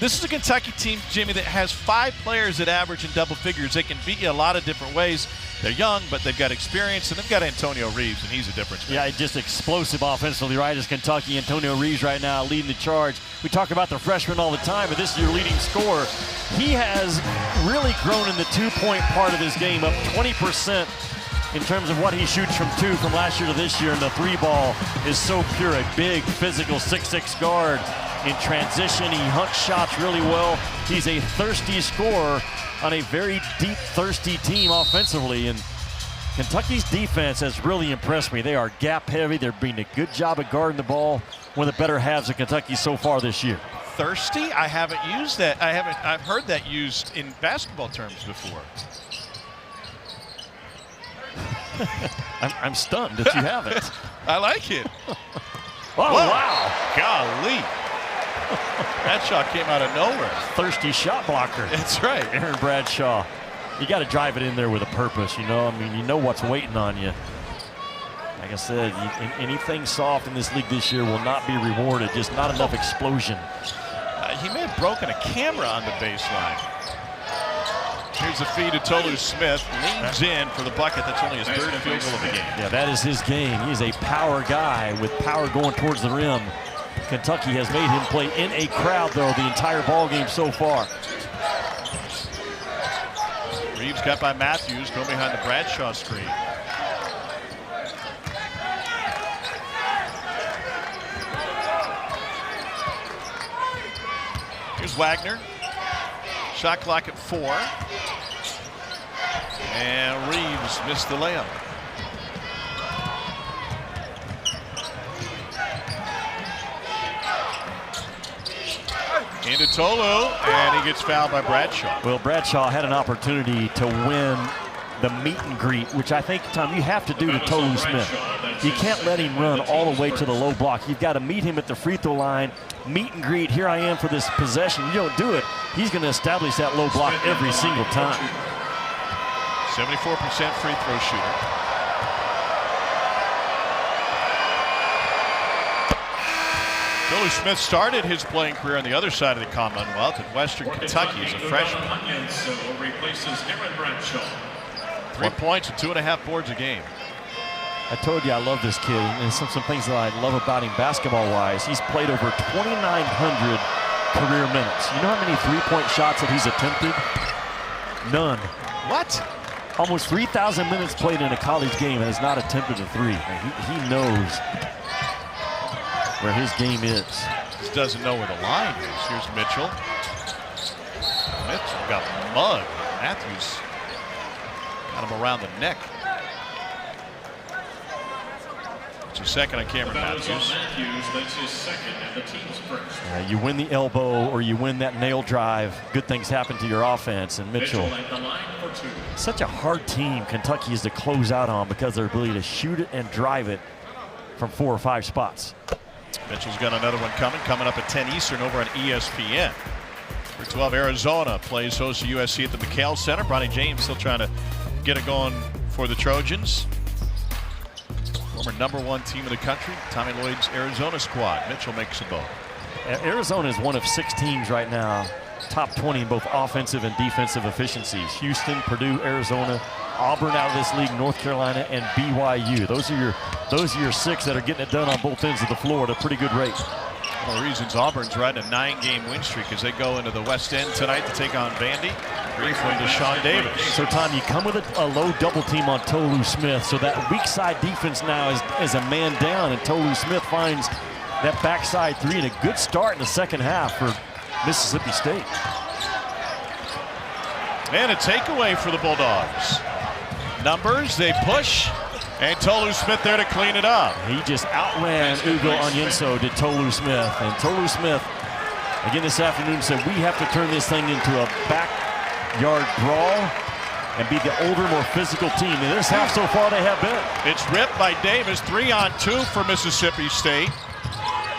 This is a Kentucky team, Jimmy, that has 5 players that average in double figures. They can beat you a lot of different ways. They're young, but they've got experience, and they've got Antonio Reeves, and he's a difference maker. Yeah, just explosive offensively, right? As Kentucky, Antonio Reeves right now leading the charge. We talk about the freshman all the time, but this is your leading scorer. He has really grown in the two-point part of his game, up 20% in terms of what he shoots from 2 from last year to this year, and the 3 ball is so pure. A big, physical 6'6" guard. In transition, he hunts shots really well. He's a thirsty scorer on a very deep, thirsty team offensively, and Kentucky's defense has really impressed me. They are gap heavy. They're doing a good job of guarding the ball. One of the better halves of Kentucky so far this year. Thirsty? I haven't used that. I've heard that used in basketball terms before. I'm stunned that you haven't. I like it. Oh, whoa. wow. Golly. Bradshaw came out of nowhere. Thirsty shot blocker. That's right. Aaron Bradshaw. You got to drive it in there with a purpose, you know. I mean, you know what's waiting on you. Like I said, anything soft in this league this year will not be rewarded. Just not enough explosion. He may have broken a camera on the baseline. Here's the feed to Tolu Smith. Leans in for the bucket. That's only his 3rd field goal of the game. Yeah, that is his game. He's a power guy with power going towards the rim. Kentucky has made him play in a crowd, though, the entire ball game so far. Reeves got by Matthews, going behind the Bradshaw screen. Here's Wagner. Shot clock at 4. And Reeves missed the layup. Into Tolu, and he gets fouled by Bradshaw. Well, Bradshaw had an opportunity to win the meet and greet, which I think, Tom, you have to do to Tolu Smith. You can't let him run all the way to the low block. You've got to meet him at the free throw line, meet and greet, here I am for this possession. You don't do it, he's going to establish that low block every single time. 74% free throw shooter. Tolu Smith started his playing career on the other side of the Commonwealth at Western Kentucky as a freshman. Onyenso replaces Aaron Bradshaw. 3 points and 2.5 boards a game. I told you I love this kid, and some things that I love about him basketball-wise. He's played over 2,900 career minutes. You know how many three-point shots that he's attempted? None. What? Almost 3,000 minutes played in a college game and has not attempted a 3. He knows where his game is. Just doesn't know where the line is. Here's Mitchell. Mitchell got mugged. Matthews got him around the neck. It's his second on Cameron Matthews. That's his second and the team's first. You win the elbow or you win that nail drive, good things happen to your offense. And Mitchell, at the line for 2. such a hard team Kentucky is to close out on because of their ability to shoot it and drive it from 4 or 5 spots. Mitchell's got another one coming up at 10 Eastern over on ESPN. For 12, Arizona plays host to USC at the McHale Center. Bronny James still trying to get it going for the Trojans. Former #1 team in the country, Tommy Lloyd's Arizona squad. Mitchell makes a both. Arizona is one of 6 teams right now, top 20 in both offensive and defensive efficiencies. Houston, Purdue, Arizona, Auburn out of this league, North Carolina, and BYU. Those are your 6 that are getting it done on both ends of the floor at a pretty good rate. One of the reasons Auburn's riding a 9-game win streak as they go into the West End tonight to take on Vandy. Briefly to Sean Davis. So, Tom, you come with a low double team on Tolu Smith, so that weak side defense now is a man down, and Tolu Smith finds that backside 3 and a good start in the second half for Mississippi State. And a takeaway for the Bulldogs. Numbers, they push, and Tolu Smith there to clean it up. He just outran Ugo Onyenso to Tolu Smith. And Tolu Smith, again this afternoon, said we have to turn this thing into a backyard brawl and be the older, more physical team. In this half so far, they have been. It's ripped by Davis, 3-on-2 for Mississippi State.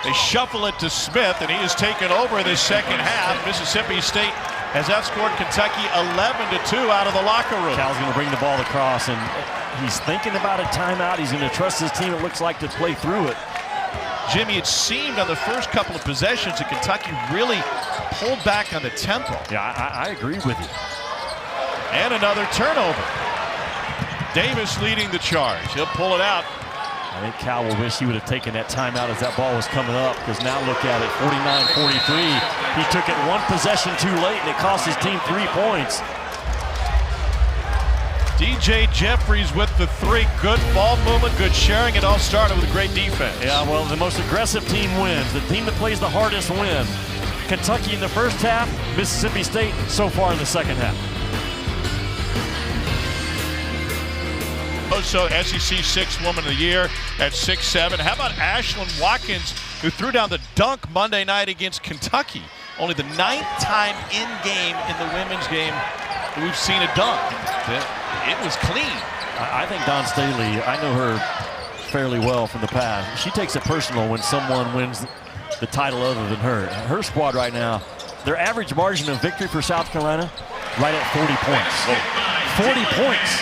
They shuffle it to Smith, and he has taken over this second half. Mississippi State has outscored Kentucky 11-2 out of the locker room. Cal's going to bring the ball across, and he's thinking about a timeout. He's going to trust his team, it looks like, to play through it. Jimmy, it seemed on the first couple of possessions that Kentucky really pulled back on the tempo. Yeah, I agree with you. And another turnover. Davis leading the charge. He'll pull it out. I think Cal will wish he would have taken that timeout as that ball was coming up, because now look at it, 49-43. He took it one possession too late, and it cost his team 3 points. DJ Jeffries with the 3. Good ball movement, good sharing. It all started with a great defense. Yeah, well, the most aggressive team wins. The team that plays the hardest wins. Kentucky in the first half, Mississippi State so far in the second half. Also, SEC 6th Woman of the Year at 6'7". How about Ashlyn Watkins, who threw down the dunk Monday night against Kentucky? Only the 9th time in game in the women's game that we've seen a dunk. It was clean. I think Dawn Staley, I know her fairly well from the past. She takes it personal when someone wins the title other than her. Her squad right now, their average margin of victory for South Carolina, right at 40 points. 40 points.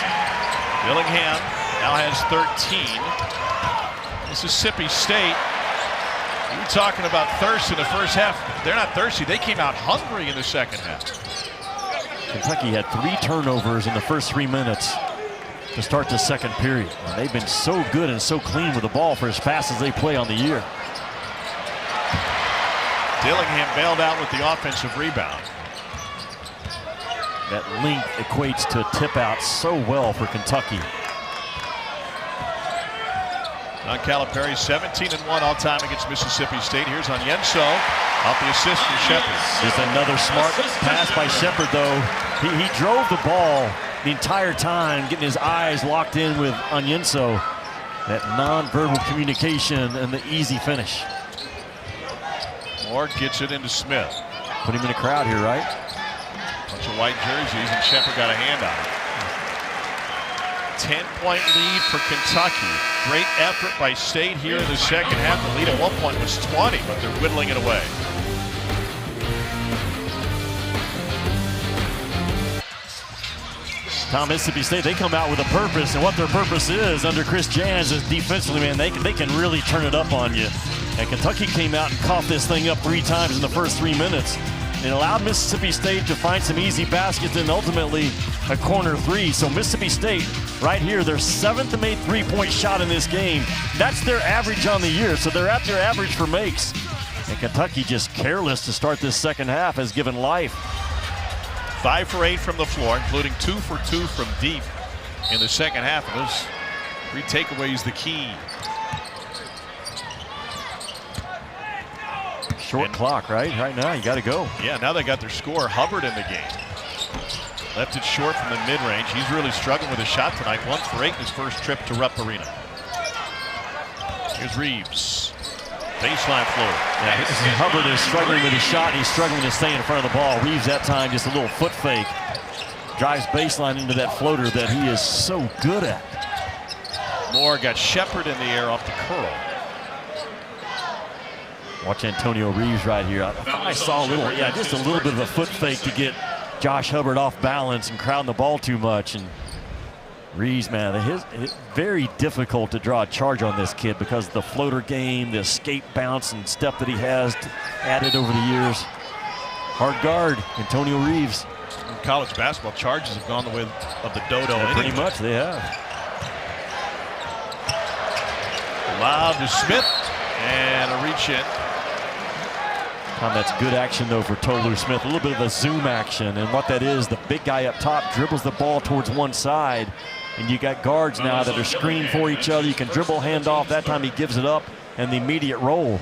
Dillingham now has 13. Mississippi State, you're talking about thirst in the first half. They're not thirsty. They came out hungry in the second half. Kentucky had 3 turnovers in the first 3 minutes to start the second period. And they've been so good and so clean with the ball for as fast as they play on the year. Dillingham bailed out with the offensive rebound. That length equates to a tip out so well for Kentucky. Don Calipari 17-1 all time against Mississippi State. Here's Onyenso off the assist from Sheppard. Just another smart pass by Sheppard, though. He drove the ball the entire time, getting his eyes locked in with Onyenso. That non-verbal communication and the easy finish. Moore gets it into Smith. Put him in the crowd here, right? Bunch of white jerseys, and Sheppard got a hand on it. 10-point lead for Kentucky. Great effort by State here in the second half. The lead at one point was 20, but they're whittling it away. Mississippi State, they come out with a purpose, and what their purpose is under Chris Jans is defensively, man, they can really turn it up on you. And Kentucky came out and caught this thing up 3 times in the first 3 minutes. It allowed Mississippi State to find some easy baskets and ultimately a corner 3. So Mississippi State, right here, their 7th made 3-point shot in this game. That's their average on the year, so they're at their average for makes. And Kentucky, just careless to start this second half, has given life. 5 for 8 from the floor, including 2 for 2 from deep in the second half. And those 3 takeaways the key. Short clock, right? Right now, you got to go. Yeah, now they got their scorer, Hubbard, in the game. Left it short from the mid-range. He's really struggling with his shot tonight. 1 for 8 in his first trip to Rupp Arena. Here's Reeves. Baseline floater. Yeah, Hubbard is struggling with his shot, and he's struggling to stay in front of the ball. Reeves that time, just a little foot fake. Drives baseline into that floater that he is so good at. Moore got Sheppard in the air off the curl. Watch Antonio Reeves right here. I saw a little, just a little bit of a foot fake to get Josh Hubbard off balance and crowding the ball too much. And Reeves, man, it's very difficult to draw a charge on this kid because of the floater game, the escape bounce and step that he has added over the years. Hard guard, Antonio Reeves. In college basketball, charges have gone the way of the dodo. Yeah, pretty much, they have. Lob to Smith and a reach in. That's good action, though, for Tolu Smith. A little bit of a zoom action. And what that is, the big guy up top dribbles the ball towards one side. And you got guards now that are screening for each other. You can dribble, hand off. That time he gives it up, and the immediate roll.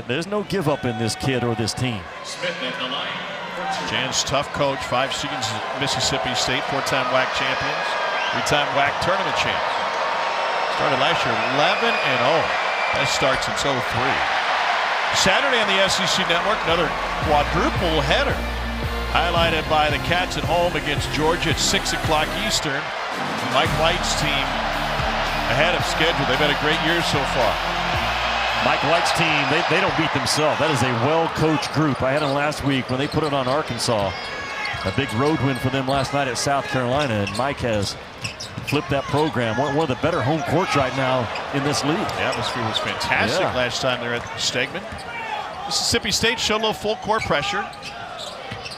There's no give up in this kid or this team. Jan's tough coach, 5 seasons at Mississippi State, 4-time WAC champions, 3-time WAC tournament champs. Started last year 11-0. Best start since 03. Saturday on the SEC Network, another quadruple header, highlighted by the Cats at home against Georgia at 6 o'clock Eastern. Mike White's team ahead of schedule. They've had a great year so far. Mike White's team, they don't beat themselves. That is a well-coached group. I had them last week when they put it on Arkansas. A big road win for them last night at South Carolina, and Mike has flipped that program. One of the better home courts right now in this league. The atmosphere was fantastic last time they were at Stegman. Mississippi State showed a little full court pressure.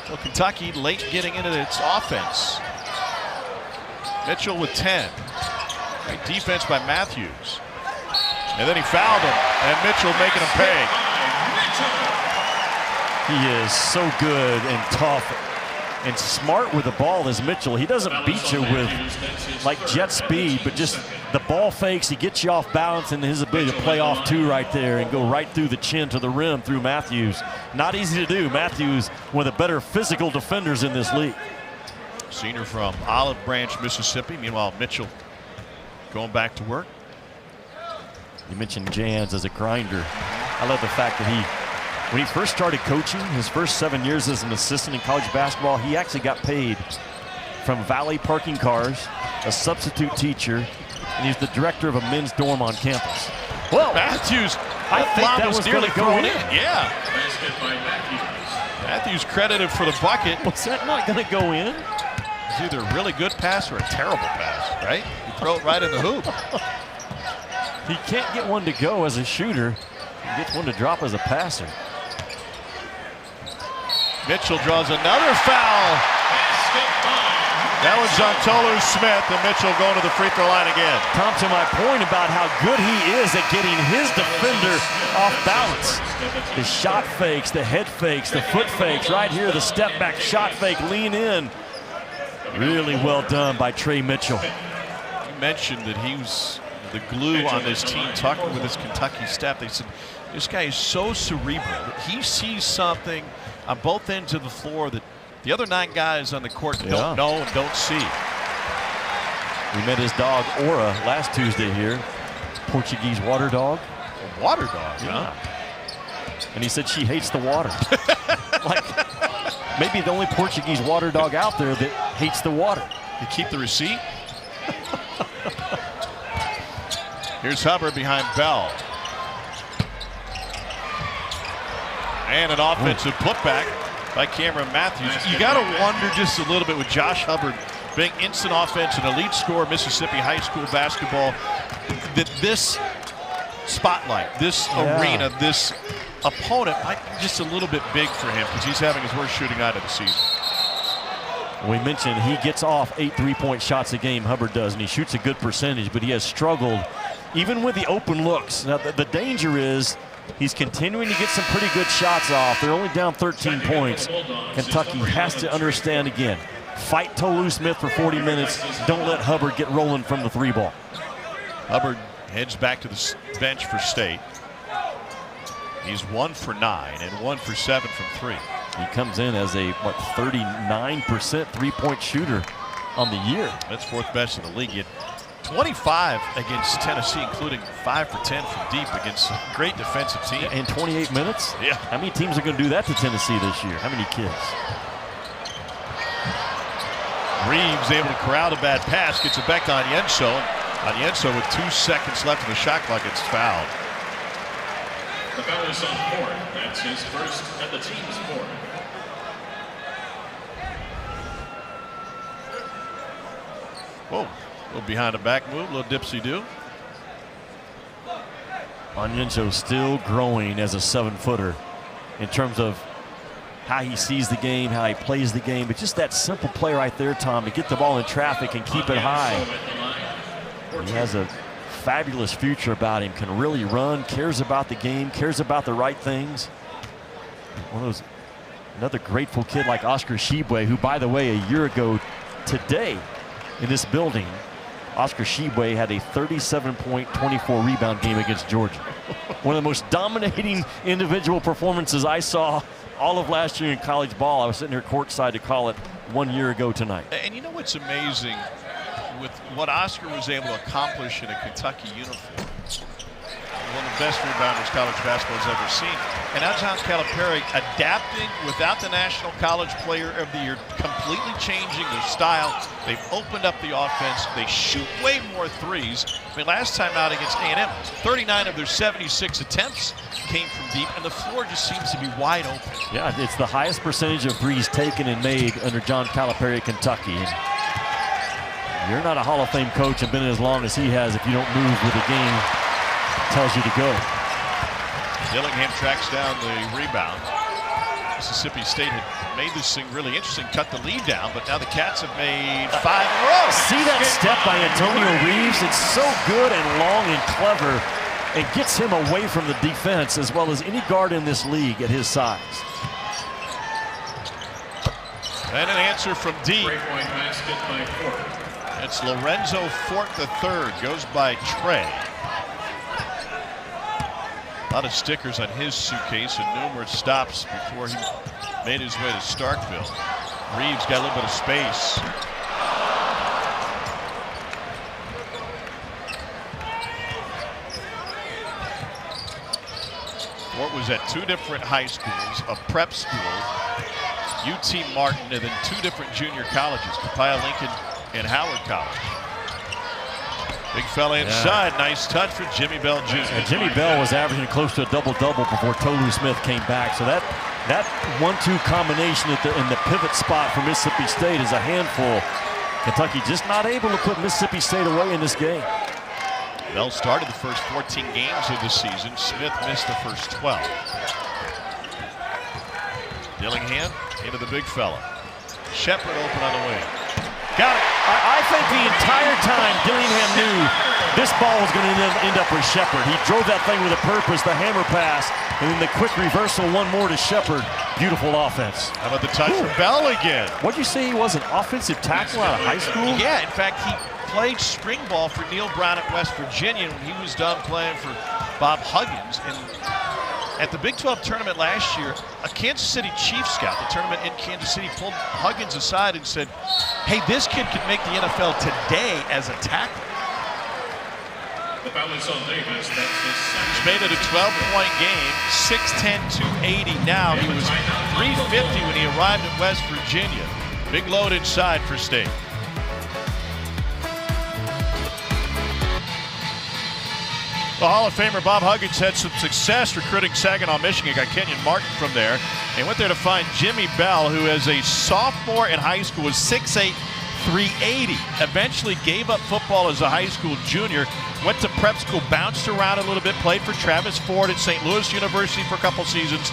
Well, Kentucky late getting into its offense. Mitchell with 10. Great defense by Matthews. And then he fouled him, and Mitchell making him pay. He is so good and tough and smart with the ball as Mitchell. He doesn't beat you with like jet speed, but just the ball fakes. He gets you off balance, and his ability to play off two right there and go right through the chin to the rim through Matthews. Not easy to do. Matthews, one of the better physical defenders in this league. Senior from Olive Branch, Mississippi. Meanwhile, Mitchell going back to work. You mentioned Jans as a grinder. I love the fact that when he first started coaching, his first 7 years as an assistant in college basketball, he actually got paid from valet parking cars, a substitute teacher, and he's the director of a men's dorm on campus. Well, Matthews, I think that was nearly thrown in. Basket by Matthews. Matthews credited for the bucket. Was that not going to go in? It's either a really good pass or a terrible pass, right? You throw it right in the hoop. He can't get one to go as a shooter. He gets one to drop as a passer. Mitchell draws another foul. That was on Tolu Smith, and Mitchell going to the free throw line again. Tom, to my point about how good he is at getting his defender off balance. The shot fakes, the head fakes, the foot fakes. Right here, the step back shot fake, lean in. Really well done by Trey Mitchell. You mentioned that he was the glue on this team, talking with his Kentucky staff. They said, this guy is so cerebral that he sees something on both ends of the floor that the other 9 guys on the court don't know and don't see. We met his dog, Aura, last Tuesday here. Portuguese water dog. A water dog, huh? And he said she hates the water. Like, maybe the only Portuguese water dog out there that hates the water. You keep the receipt? Here's Hubbard behind Bell. And an offensive putback by Cameron Matthews. You got to wonder just a little bit with Josh Hubbard being instant offense, an elite scorer, Mississippi high school basketball, that this spotlight, this arena, this opponent might be just a little bit big for him because he's having his worst shooting night of the season. We mentioned he gets off 8 3-point shots a game, Hubbard does, and he shoots a good percentage, but he has struggled even with the open looks. Now, the danger is he's continuing to get some pretty good shots off. They're only down 13 points. Kentucky has to understand again, fight Tolu Smith for 40 minutes. Don't let Hubbard get rolling from the 3-ball. Hubbard heads back to the bench for State. He's 1 for 9 and 1 for 7 from 3. He comes in as a 39% 3-point shooter on the year. That's 4th best in the league. He had 25 against Tennessee, including 5 for 10 from deep against a great defensive team. In 28 minutes? Yeah. How many teams are going to do that to Tennessee this year? How many kids? Reeves able to corral a bad pass, gets it back to Onyenso. Onyenso with 2 seconds left in the shot clock gets fouled. The foul is on Ford. That's his first and the team's 4th. Whoa, a little behind the back move, a little dipsy-do. Onyenso still growing as a 7-footer in terms of how he sees the game, how he plays the game, but just that simple play right there, Tom, to get the ball in traffic and keep it high. He has a fabulous future about him, can really run, cares about the game, cares about the right things. One of those, another grateful kid like Oscar Tshiebwe, who, by the way, a year ago today in this building, Oscar Tshiebwe had a 37-point, 24-rebound game against Georgia. One of the most dominating individual performances I saw all of last year in college ball. I was sitting here courtside to call it 1 year ago tonight. And you know what's amazing with what Oscar was able to accomplish in a Kentucky uniform? One of the best rebounders college basketball has ever seen. And now John Calipari adapting without the National College Player of the Year, completely changing their style. They've opened up the offense. They shoot way more threes. I mean, last time out against A&M, 39 of their 76 attempts came from deep, and the floor just seems to be wide open. Yeah, it's the highest percentage of threes taken and made under John Calipari at Kentucky. And you're not a Hall of Fame coach and been as long as he has if you don't move with the game tells you to go. Dillingham tracks down the rebound. Mississippi State had made this thing really interesting, cut the lead down, but now the Cats have made 5 in a row. See that step by Antonio Reeves? It's so good and long and clever, and gets him away from the defense as well as any guard in this league at his size. And an answer from deep. Three-point basket by Fort. It's Lorenzo Fort III, goes by Trey. A lot of stickers on his suitcase and numerous stops before he made his way to Starkville. Reeves got a little bit of space. Fort was at 2 different high schools, a prep school, UT Martin, and then 2 different junior colleges, Copiah Lincoln and Howard College. Big fella inside, nice touch for Jimmy Bell Jr. And Jimmy Bell was averaging close to a double-double before Tolu Smith came back. So that 1-2 combination in the pivot spot for Mississippi State is a handful. Kentucky just not able to put Mississippi State away in this game. Bell started the first 14 games of the season. Smith missed the first 12. Dillingham into the big fella. Sheppard open on the wing. Got it. I think the entire time Dillingham knew this ball was going to end up with Sheppard. He drove that thing with a purpose, the hammer pass, and then the quick reversal, one more to Sheppard. Beautiful offense. How about the touch for Bell again? What'd you say he was, an offensive tackle out of high school? Yeah, in fact, he played spring ball for Neil Brown at West Virginia when he was done playing for Bob Huggins. And at the Big 12 tournament last year, a Kansas City Chiefs scout, the tournament in Kansas City, pulled Huggins aside and said, hey, this kid could make the NFL today as a tackle. The foul is on Davis. That's his He's made it a 12-point game, 6'10", 280 now. He was 350 when he arrived at West Virginia. Big load inside for State. The Hall of Famer Bob Huggins had some success recruiting Saginaw, Michigan. Got Kenyon Martin from there. And went there to find Jimmy Bell, who as a sophomore in high school was 6'8", 380. Eventually gave up football as a high school junior. Went to prep school, bounced around a little bit, played for Travis Ford at St. Louis University for a couple seasons.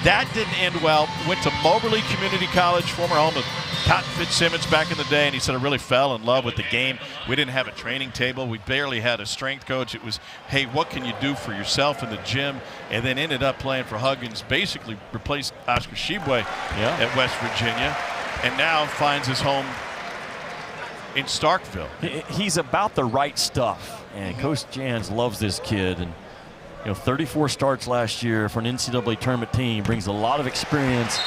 That didn't end well. Went to Moberly Community College, former home of Cotton Fitzsimmons back in the day, and he said, I really fell in love with the game. We didn't have a training table. We barely had a strength coach. It was, hey, what can you do for yourself in the gym? And then ended up playing for Huggins, basically replaced Oscar Shibwe at West Virginia, and now finds his home in Starkville. He's about the right stuff, and Coach Jans loves this kid. And 34 starts last year for an NCAA tournament team, brings a lot of experience,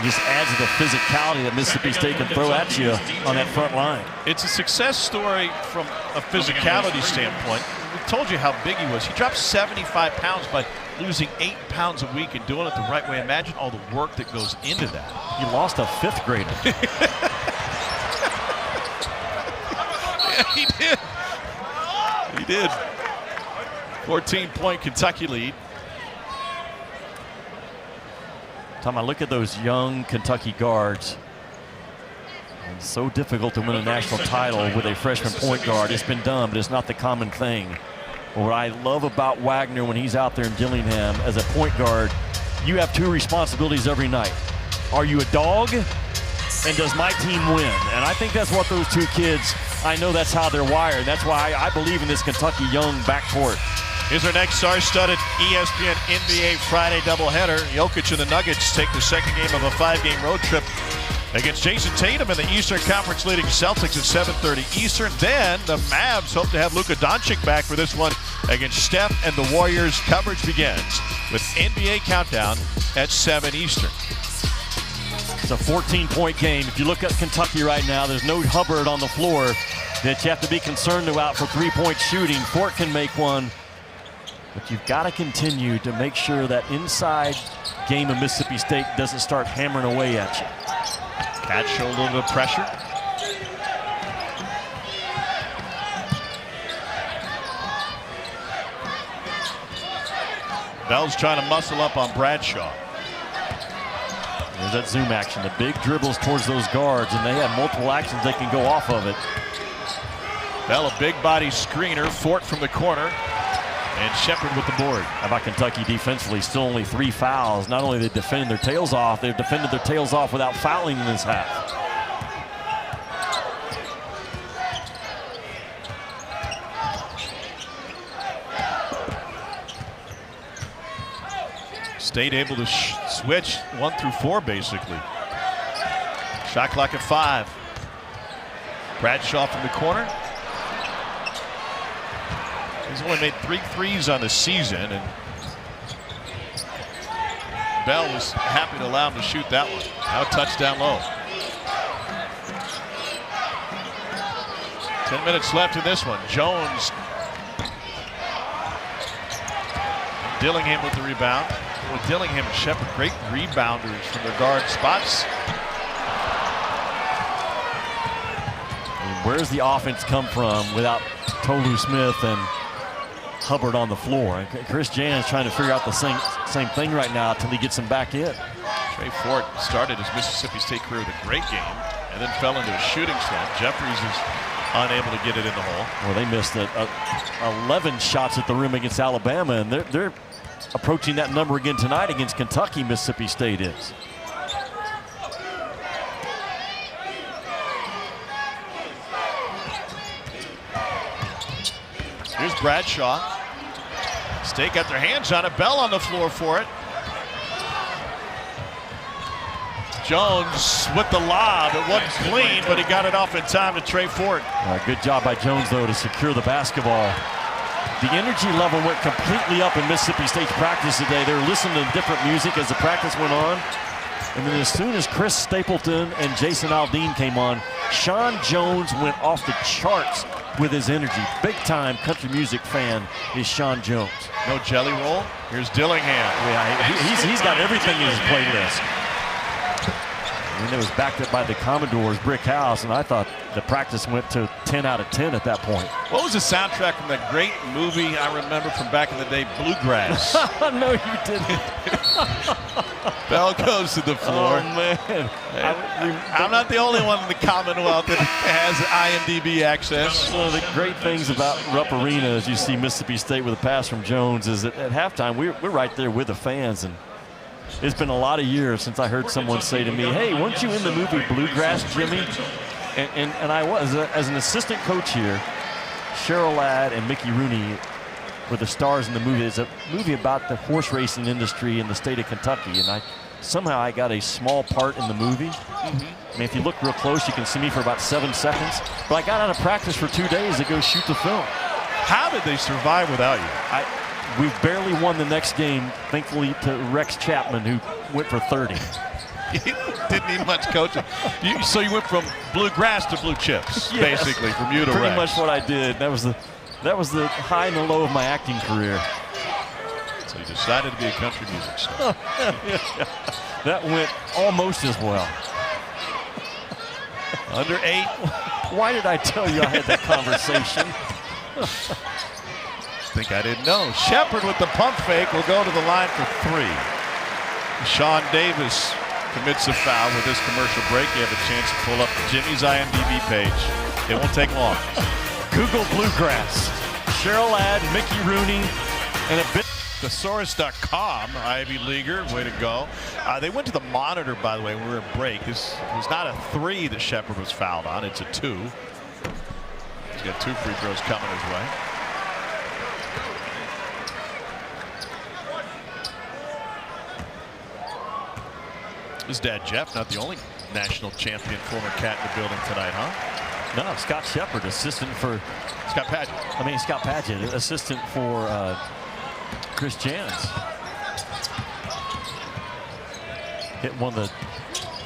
just adds to the physicality that Mississippi State can throw at you on that front line. It's a success story from a physicality standpoint. We told you how big he was. He dropped 75 pounds by losing 8 pounds a week and doing it the right way. Imagine all the work that goes into that. He lost a 5th grader. Yeah, he did. He did. 14-point Kentucky lead. Tom, I look at those young Kentucky guards. It's so difficult to win a national title with a freshman point guard. It's been done, but it's not the common thing. What I love about Wagner when he's out there in Dillingham as a point guard, you have 2 responsibilities every night. Are you a dog? And does my team win? And I think that's what those 2 kids, I know that's how they're wired. That's why I believe in this Kentucky young backcourt. Here's our next star-studded ESPN NBA Friday doubleheader. Jokic and the Nuggets take the second game of a 5-game road trip against Jason Tatum and the Eastern Conference leading Celtics at 7:30 Eastern. Then the Mavs hope to have Luka Doncic back for this one against Steph and the Warriors. Coverage begins with NBA Countdown at 7 Eastern. It's a 14-point game. If you look at Kentucky right now, there's no Hubbard on the floor that you have to be concerned about for 3-point shooting. Fort can make one. But you've got to continue to make sure that inside game of Mississippi State doesn't start hammering away at you. Cats show a little bit of pressure. Bell's trying to muscle up on Bradshaw. There's that zoom action, the big dribbles towards those guards, and they have multiple actions they can go off of it. Bell, a big body screener, Fort from the corner, and Sheppard with the board. How about Kentucky defensively? Still only 3 fouls. Not only they defended their tails off, they've defended their tails off without fouling in this half. State able to switch 1 through 4 basically. Shot clock at 5. Bradshaw from the corner. He's only made 3 threes on the season, and Bell was happy to allow him to shoot that one. Now a touchdown low. 10 minutes left in this one. Jones. Dillingham with the rebound. With Dillingham and Sheppard, great rebounders from their guard spots. And where's the offense come from without Tolu Smith and Hubbard on the floor? And Chris Jan's trying to figure out the same thing right now until he gets him back in. Trey Fort started his Mississippi State career with a great game and then fell into a shooting slump. Jeffries is unable to get it in the hole. Well, they missed 11 shots at the rim against Alabama, and they're approaching that number again tonight against Kentucky. Mississippi State is. Here's Bradshaw. State got their hands on it. Bell on the floor for it. Jones with the lob. It wasn't clean, but he got it off in time to Trey Fort. Good job by Jones, though, to secure the basketball. The energy level went completely up in Mississippi State's practice today. They were listening to different music as the practice went on. And then as soon as Chris Stapleton and Jason Aldean came on, Sean Jones went off the charts with his energy. Big time country music fan is Sean Jones. No jelly roll. Here's Dillingham. Yeah, he's got everything in his playlist. And it was backed up by the Commodores' brick house, and I thought the practice went to 10 out of 10 at that point. What was the soundtrack from that great movie I remember from back in the day, Bluegrass? No, you didn't. Bell goes to the floor. Oh, man. I'm not the only one in the Commonwealth that has IMDb access. One of the great things about Rupp Arena, as you see Mississippi State with a pass from Jones, is that at halftime, we're right there with the fans. And it's been a lot of years since I heard someone say to me, hey, weren't you in the movie Bluegrass, Jimmy? And I was. As an assistant coach here, Cheryl Ladd and Mickey Rooney were the stars in the movie. It's a movie about the horse racing industry in the state of Kentucky, and somehow I got a small part in the movie. I mean, if you look real close, you can see me for about 7 seconds. But I got out of practice for 2 days to go shoot the film. How did they survive without you? We barely won the next game, thankfully, to Rex Chapman, who went for 30. Didn't need much coaching. So you went from bluegrass to blue chips, Yes, basically, from you to pretty Rex. much what I did. That was the high and the low of my acting career. So you decided to be a country music star. That went almost as well. Under 8. Why did I tell you I had that conversation? Think I didn't know. Sheppard with the pump fake will go to the line for 3. Sean Davis commits a foul with this commercial break. You have a chance to pull up Jimmy's IMDb page. It won't take long. Google Bluegrass. Cheryl Ladd, Mickey Rooney, and a bit. Thesaurus.com, Ivy Leaguer, way to go. They went to the monitor, by the way, when we were in break. This was not a 3 that Sheppard was fouled on. It's a 2. He's got 2 free throws coming his way. His dad, Jeff, not the only national champion former Cat in the building tonight, huh? No, Scott Sheppard, assistant for Scott Padgett. Scott Padgett, assistant for Chris Jans. Hit one of the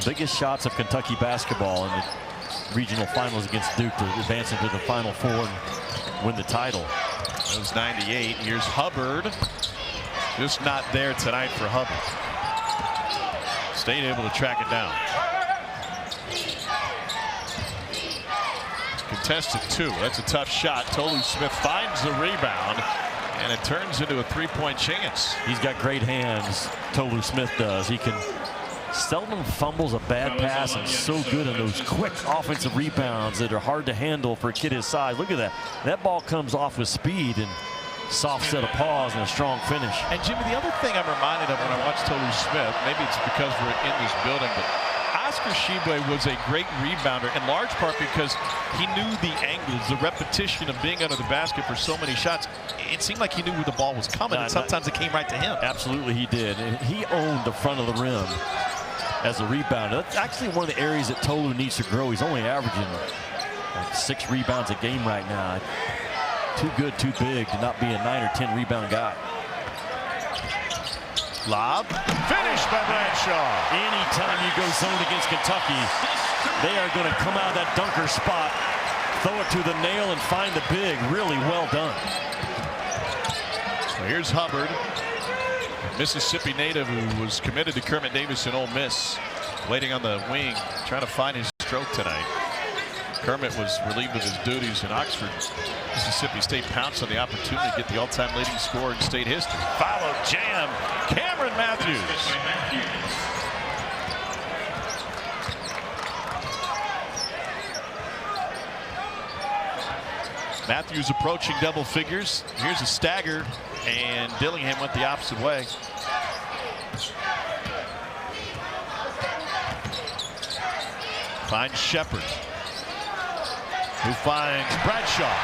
biggest shots of Kentucky basketball in the regional finals against Duke to advance into the Final Four and win the title. That was 98. Here's Hubbard. Just not there tonight for Hubbard. State able to track it down. Contested 2. That's a tough shot. Tolu Smith finds the rebound, and it turns into a three-point chance. He's got great hands. Tolu Smith does. He can seldom fumbles a bad pass, and so good in those quick offensive rebounds that are hard to handle for a kid his size. Look at that. That ball comes off with speed and soft set of paws and a strong finish. And Jimmy, the other thing I'm reminded of when I watch Tolu Smith, maybe it's because we're in this building, but Oscar Tshiebwe was a great rebounder, in large part because he knew the angles, the repetition of being under the basket for so many shots. It seemed like he knew where the ball was coming, and sometimes it came right to him. Absolutely, he did. And he owned the front of the rim as a rebounder. That's actually one of the areas that Tolu needs to grow. He's only averaging like 6 rebounds a game right now. Too good, too big to not be a 9 or 10 rebound guy. Lob. Finished by Bradshaw. Anytime you go zone against Kentucky, they are going to come out of that dunker spot, throw it to the nail, and find the big. Really well done. So here's Hubbard, Mississippi native who was committed to Kermit Davis and Ole Miss, waiting on the wing, trying to find his stroke tonight. Kermit was relieved of his duties in Oxford. Mississippi State pounced on the opportunity to get the all-time leading scorer in state history. Follow jam, Cameron Matthews. Matthews approaching double figures. Here's a stagger, and Dillingham went the opposite way. Finds Sheppard, who finds Bradshaw.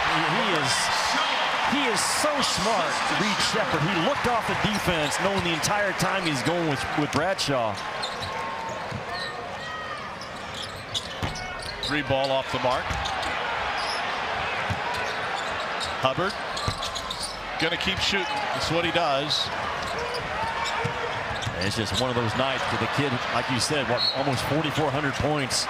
He is so smart to read Sheppard. He looked off the defense, knowing the entire time he's going with Bradshaw. 3 ball off the mark. Hubbard gonna keep shooting. That's what he does. And it's just one of those nights for the kid, like you said, what, almost 4,400 points.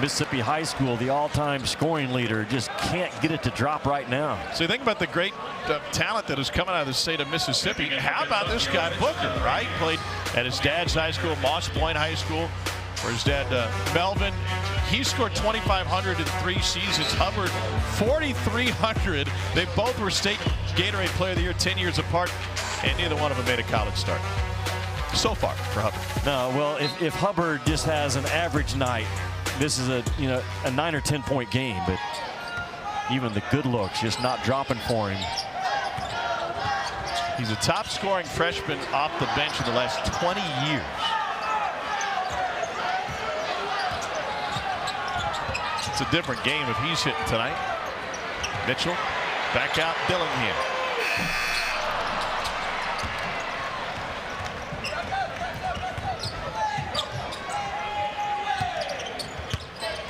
Mississippi High School, the all-time scoring leader, just can't get it to drop right now. So you think about the great talent that is coming out of the state of Mississippi. How about this guy Booker, right? Played at his dad's high school, Moss Point High School, where his dad Melvin. He scored 2,500 in 3 seasons. Hubbard 4,300. They both were state Gatorade Player of the Year 10 years apart, and neither one of them made a college start so far for Hubbard. No, well, if Hubbard just has an average night, this is a 9 or 10 point game, but even the good looks just not dropping for him. He's a top scoring freshman off the bench in the last 20 years. It's a different game if he's hitting tonight. Mitchell back out, Dillingham.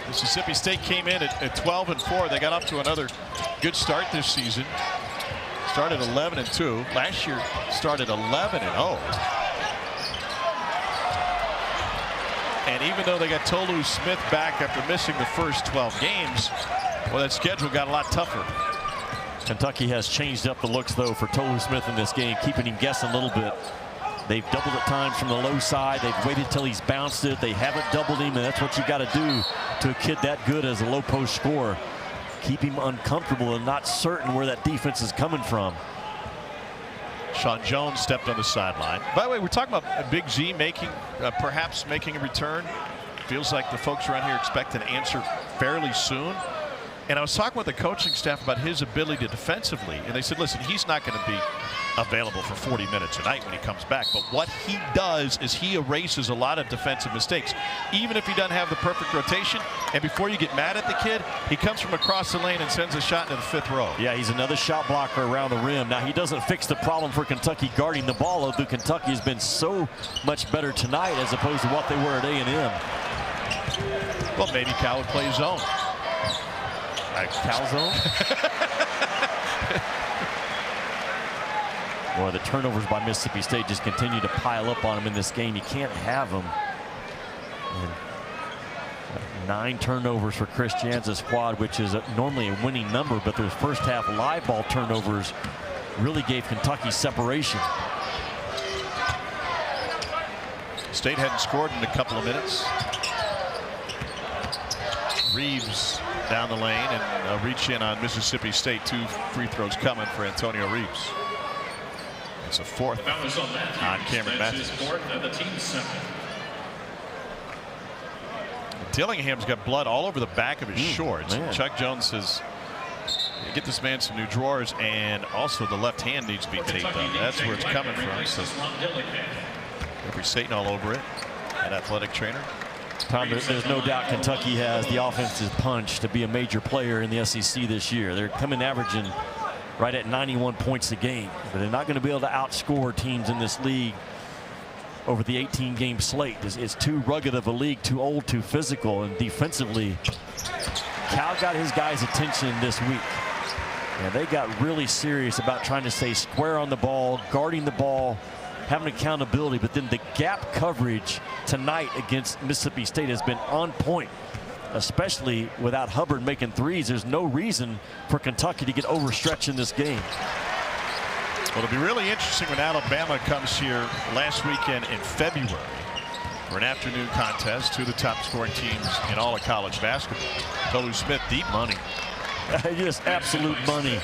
Mississippi State came in at 12-4. They got up to another good start this season. Started 11-2. Last year started 11-0. And even though they got Tolu Smith back after missing the first 12 games, well, that schedule got a lot tougher. Kentucky has changed up the looks, though, for Tolu Smith in this game, keeping him guessing a little bit. They've doubled at times from the low side. They've waited till he's bounced it. They haven't doubled him, and that's what you got to do to a kid that good as a low post scorer. Keep him uncomfortable and not certain where that defense is coming from. Sean Jones stepped on the sideline. By the way, we're talking about Big Z perhaps making a return. Feels like the folks around here expect an answer fairly soon. And I was talking with the coaching staff about his ability defensively, and they said, listen, he's not going to be available for 40 minutes a night when he comes back. But what he does is he erases a lot of defensive mistakes, even if he doesn't have the perfect rotation. And before you get mad at the kid, he comes from across the lane and sends a shot into the 5th row. Yeah, he's another shot blocker around the rim. Now, he doesn't fix the problem for Kentucky guarding the ball, although Kentucky has been so much better tonight as opposed to what they were at A&M. Well, maybe Cal would play zone. Cal zone? Boy, the turnovers by Mississippi State just continue to pile up on him in this game. You can't have them. And 9 turnovers for Chris Jan's squad, which is normally a winning number, but those first half live ball turnovers really gave Kentucky separation. State hadn't scored in a couple of minutes. Reeves down the lane, and a reach in on Mississippi State. 2 free throws coming for Antonio Reeves. It's a 4th on Cameron Matthews. Dillingham's got blood all over the back of his shorts. Man. Chuck Jones says, get this man some new drawers, and also the left hand needs to be taped up. That's where it's coming from. So every Satan all over it. An athletic trainer. Tom, there's no doubt Kentucky has the offensive punch to be a major player in the SEC this year. They're coming averaging right at 91 points a game, but they're not going to be able to outscore teams in this league over the 18-game slate. It's too rugged of a league, too old, too physical, and defensively, Cal got his guys' attention this week. And they got really serious about trying to stay square on the ball, guarding the ball, having accountability, but then the gap coverage tonight against Mississippi State has been on point, especially without Hubbard making threes. There's no reason for Kentucky to get overstretched in this game. Well, it'll be really interesting when Alabama comes here last weekend in February for an afternoon contest. 2 of the top scoring teams in all of college basketball. Tolu Smith, deep money. Just absolute money.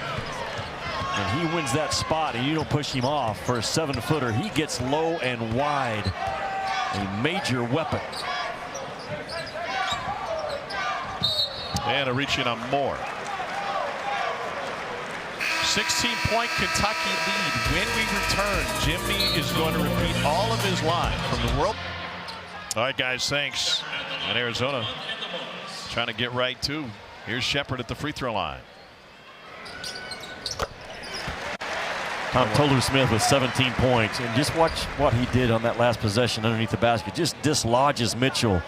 And he wins that spot, and you don't push him off for a 7-footer. He gets low and wide. A major weapon. And a reach in on Moore. 16-point Kentucky lead. When we return, Jimmy is going to repeat all of his line from the world. All right, guys, thanks. And Arizona trying to get right, too. Here's Sheppard at the free throw line. Tolu Smith with 17 points, and just watch what he did on that last possession underneath the basket. Just dislodges Mitchell.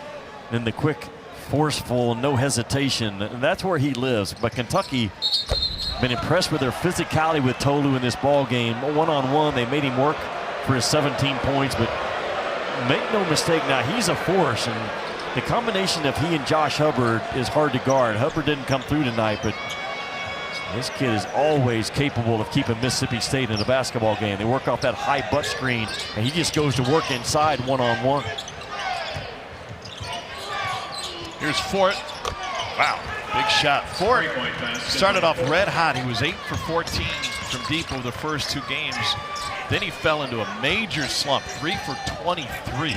Then the quick, forceful, no hesitation, and that's where he lives. But Kentucky been impressed with their physicality with Tolu in this ball game. One-on-one, they made him work for his 17 points, but make no mistake now, he's a force, and the combination of he and Josh Hubbard is hard to guard. Hubbard didn't come through tonight, but this kid is always capable of keeping Mississippi State in a basketball game. They work off that high butt screen, and he just goes to work inside one-on-one. Here's Fort. Wow, big shot. Fort started off red hot. He was 8 for 14 from deep over the first 2 games. Then he fell into a major slump, 3 for 23.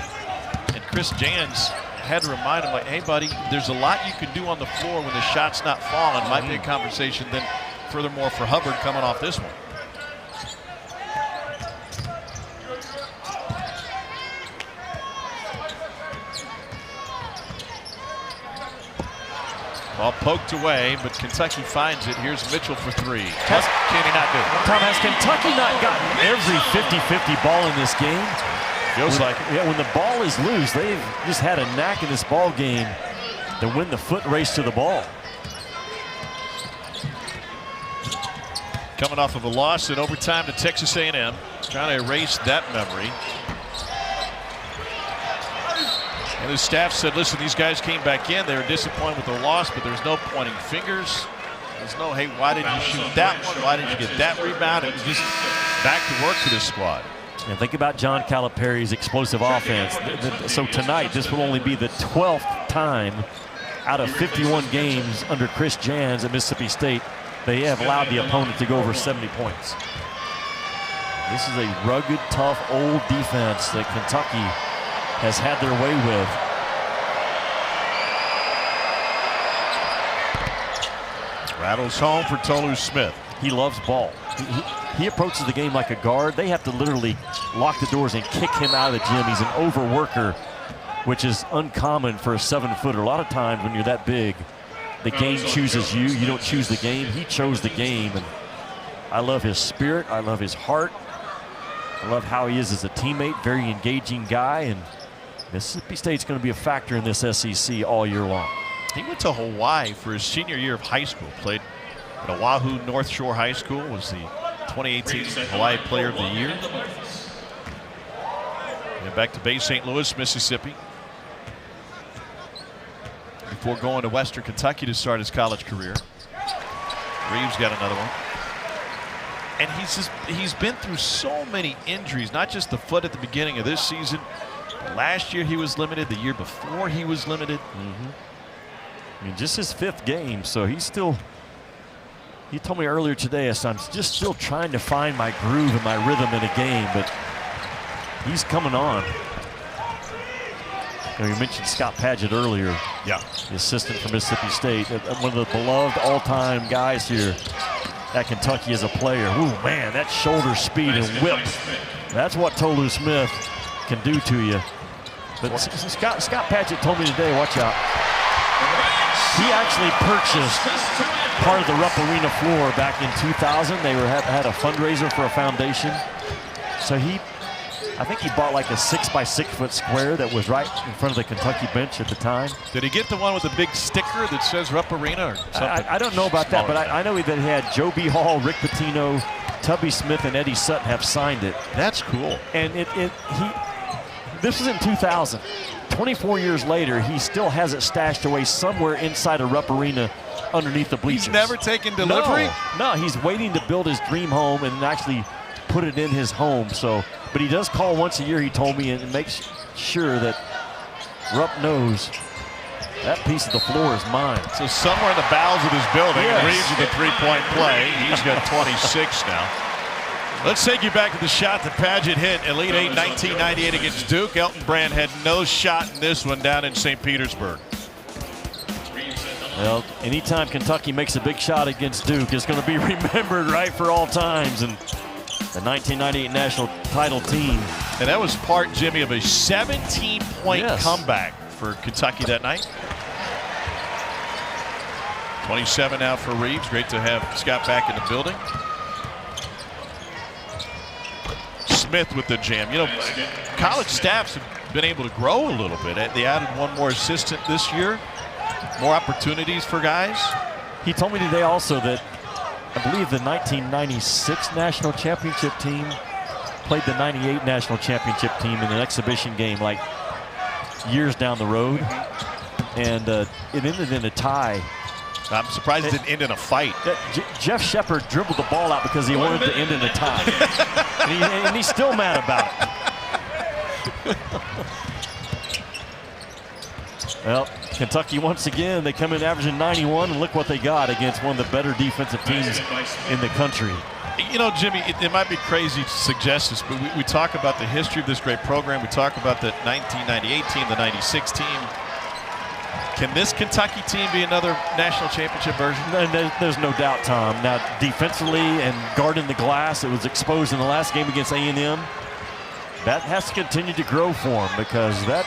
And Chris Jans had to remind him, like, hey, buddy, there's a lot you can do on the floor when the shot's not falling. Might be a conversation then furthermore for Hubbard coming off this one. Ball poked away, but Kentucky finds it. Here's Mitchell for 3. What can he not do? Tom, has Kentucky not gotten every 50-50 ball in this game? Feels like it. Yeah, when the ball is loose, they've just had a knack in this ball game to win the foot race to the ball. Coming off of a loss in overtime to Texas A&M, trying to erase that memory. And his staff said, listen, these guys came back in. They were disappointed with their loss, but there's no pointing fingers. There's no, hey, why didn't you shoot that one? Why didn't you get that rebound? It was just back to work for this squad. And think about John Calipari's explosive offense. So tonight, this will only be the 12th time out of 51 games under Chris Jans at Mississippi State they have allowed the opponent to go over 70 points. This is a rugged, tough, old defense that Kentucky has had their way with. Rattles home for Tolu Smith. He loves ball. He approaches the game like a guard. They have to literally lock the doors and kick him out of the gym. He's an overworker, which is uncommon for a 7-footer. A lot of times when you're that big, the game chooses you. You don't choose the game. He chose the game. And I love his spirit. I love his heart. I love how he is as a teammate. Very engaging guy. And Mississippi State's going to be a factor in this SEC all year long. He went to Hawaii for his senior year of high school. Played at Oahu North Shore High School. Was the 2018 Hawaii Player of the Year. And back to Bay St. Louis, Mississippi. before going to Western Kentucky to start his college career. Reeves got another one. And he's been through so many injuries, not just the foot at the beginning of this season. Last year he was limited. The year before he was limited. I mean, just his 5th game, so he's still. He told me earlier today, I'm just still trying to find my groove and my rhythm in a game, but he's coming on. You know, you mentioned Scott Padgett earlier. Yeah. The assistant from Mississippi State, one of the beloved all-time guys here at Kentucky as a player. Ooh, man, that shoulder speed and whip. That's what Tolu Smith can do to you. But Scott Padgett told me today, watch out. He actually purchased part of the Rupp Arena floor back in 2000. They had a fundraiser for a foundation. So I think he bought like a 6x6 foot square that was right in front of the Kentucky bench at the time. Did he get the one with the big sticker that says Rupp Arena or something? I don't know about that, but I know that he had Joe B. Hall, Rick Pitino, Tubby Smith, and Eddie Sutton have signed it. That's cool. And this was in 2000. 24 years later, he still has it stashed away somewhere inside of Rupp Arena underneath the bleachers. He's never taken delivery? No, he's waiting to build his dream home and actually put it in his home. So, but he does call once a year, he told me, and makes sure that Rupp knows that piece of the floor is mine. So somewhere in the bowels of his building, yes. Reeves with a 3-point play. He's got 26 now. Let's take you back to the shot that Padgett hit Elite 8 1998 against Duke. Elton Brand had no shot in this one down in St. Petersburg. Well, anytime Kentucky makes a big shot against Duke, it's going to be remembered, right, for all times. And the 1998 national title team. And that was part, Jimmy, of a 17-point comeback for Kentucky that night. 27 now for Reeves. Great to have Scott back in the building. Smith with the jam. You know, college staffs have been able to grow a little bit. They added one more assistant this year. More opportunities for guys. He told me today also that I believe the 1996 national championship team played the 98 national championship team in an exhibition game like years down the road. And it ended in a tie. I'm surprised it didn't end in a fight. Jeff Sheppard dribbled the ball out because he wanted to end in a tie. and he's still mad about it. Well, Kentucky once again, they come in averaging 91, and look what they got against one of the better defensive teams in the country. You know, Jimmy, it might be crazy to suggest this, but we talk about the history of this great program. We talk about the 1998 team, the 96 team. Can this Kentucky team be another national championship version? There's no doubt, Tom. Now, defensively and guarding the glass, it was exposed in the last game against A&M. That has to continue to grow for them because that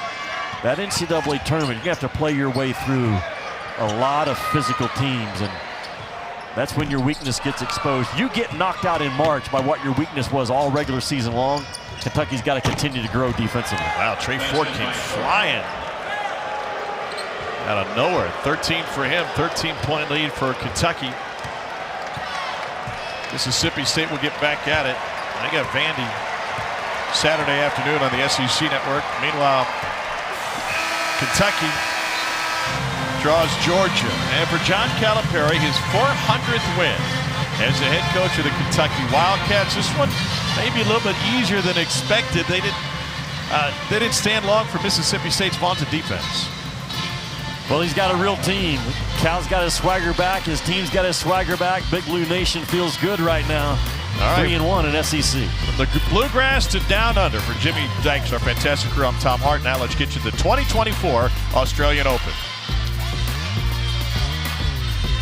NCAA tournament, you have to play your way through a lot of physical teams, and that's when your weakness gets exposed. You get knocked out in March by what your weakness was all regular season long. Kentucky's got to continue to grow defensively. Wow, Trey Ford came flying out of nowhere. 13 for him, 13-point lead for Kentucky. Mississippi State will get back at it. They got Vandy Saturday afternoon on the SEC Network. Meanwhile, Kentucky draws Georgia. And for John Calipari, his 400th win as the head coach of the Kentucky Wildcats. This one maybe a little bit easier than expected. They didn't stand long for Mississippi State's vaunted defense. Well, he's got a real team. Cal's got his swagger back. His team's got his swagger back. Big Blue Nation feels good right now. All right. 3-1 in SEC. From the Bluegrass to Down Under, for Jimmy Dykes, our fantastic crew, I'm Tom Hart. Now let's get you the 2024 Australian Open.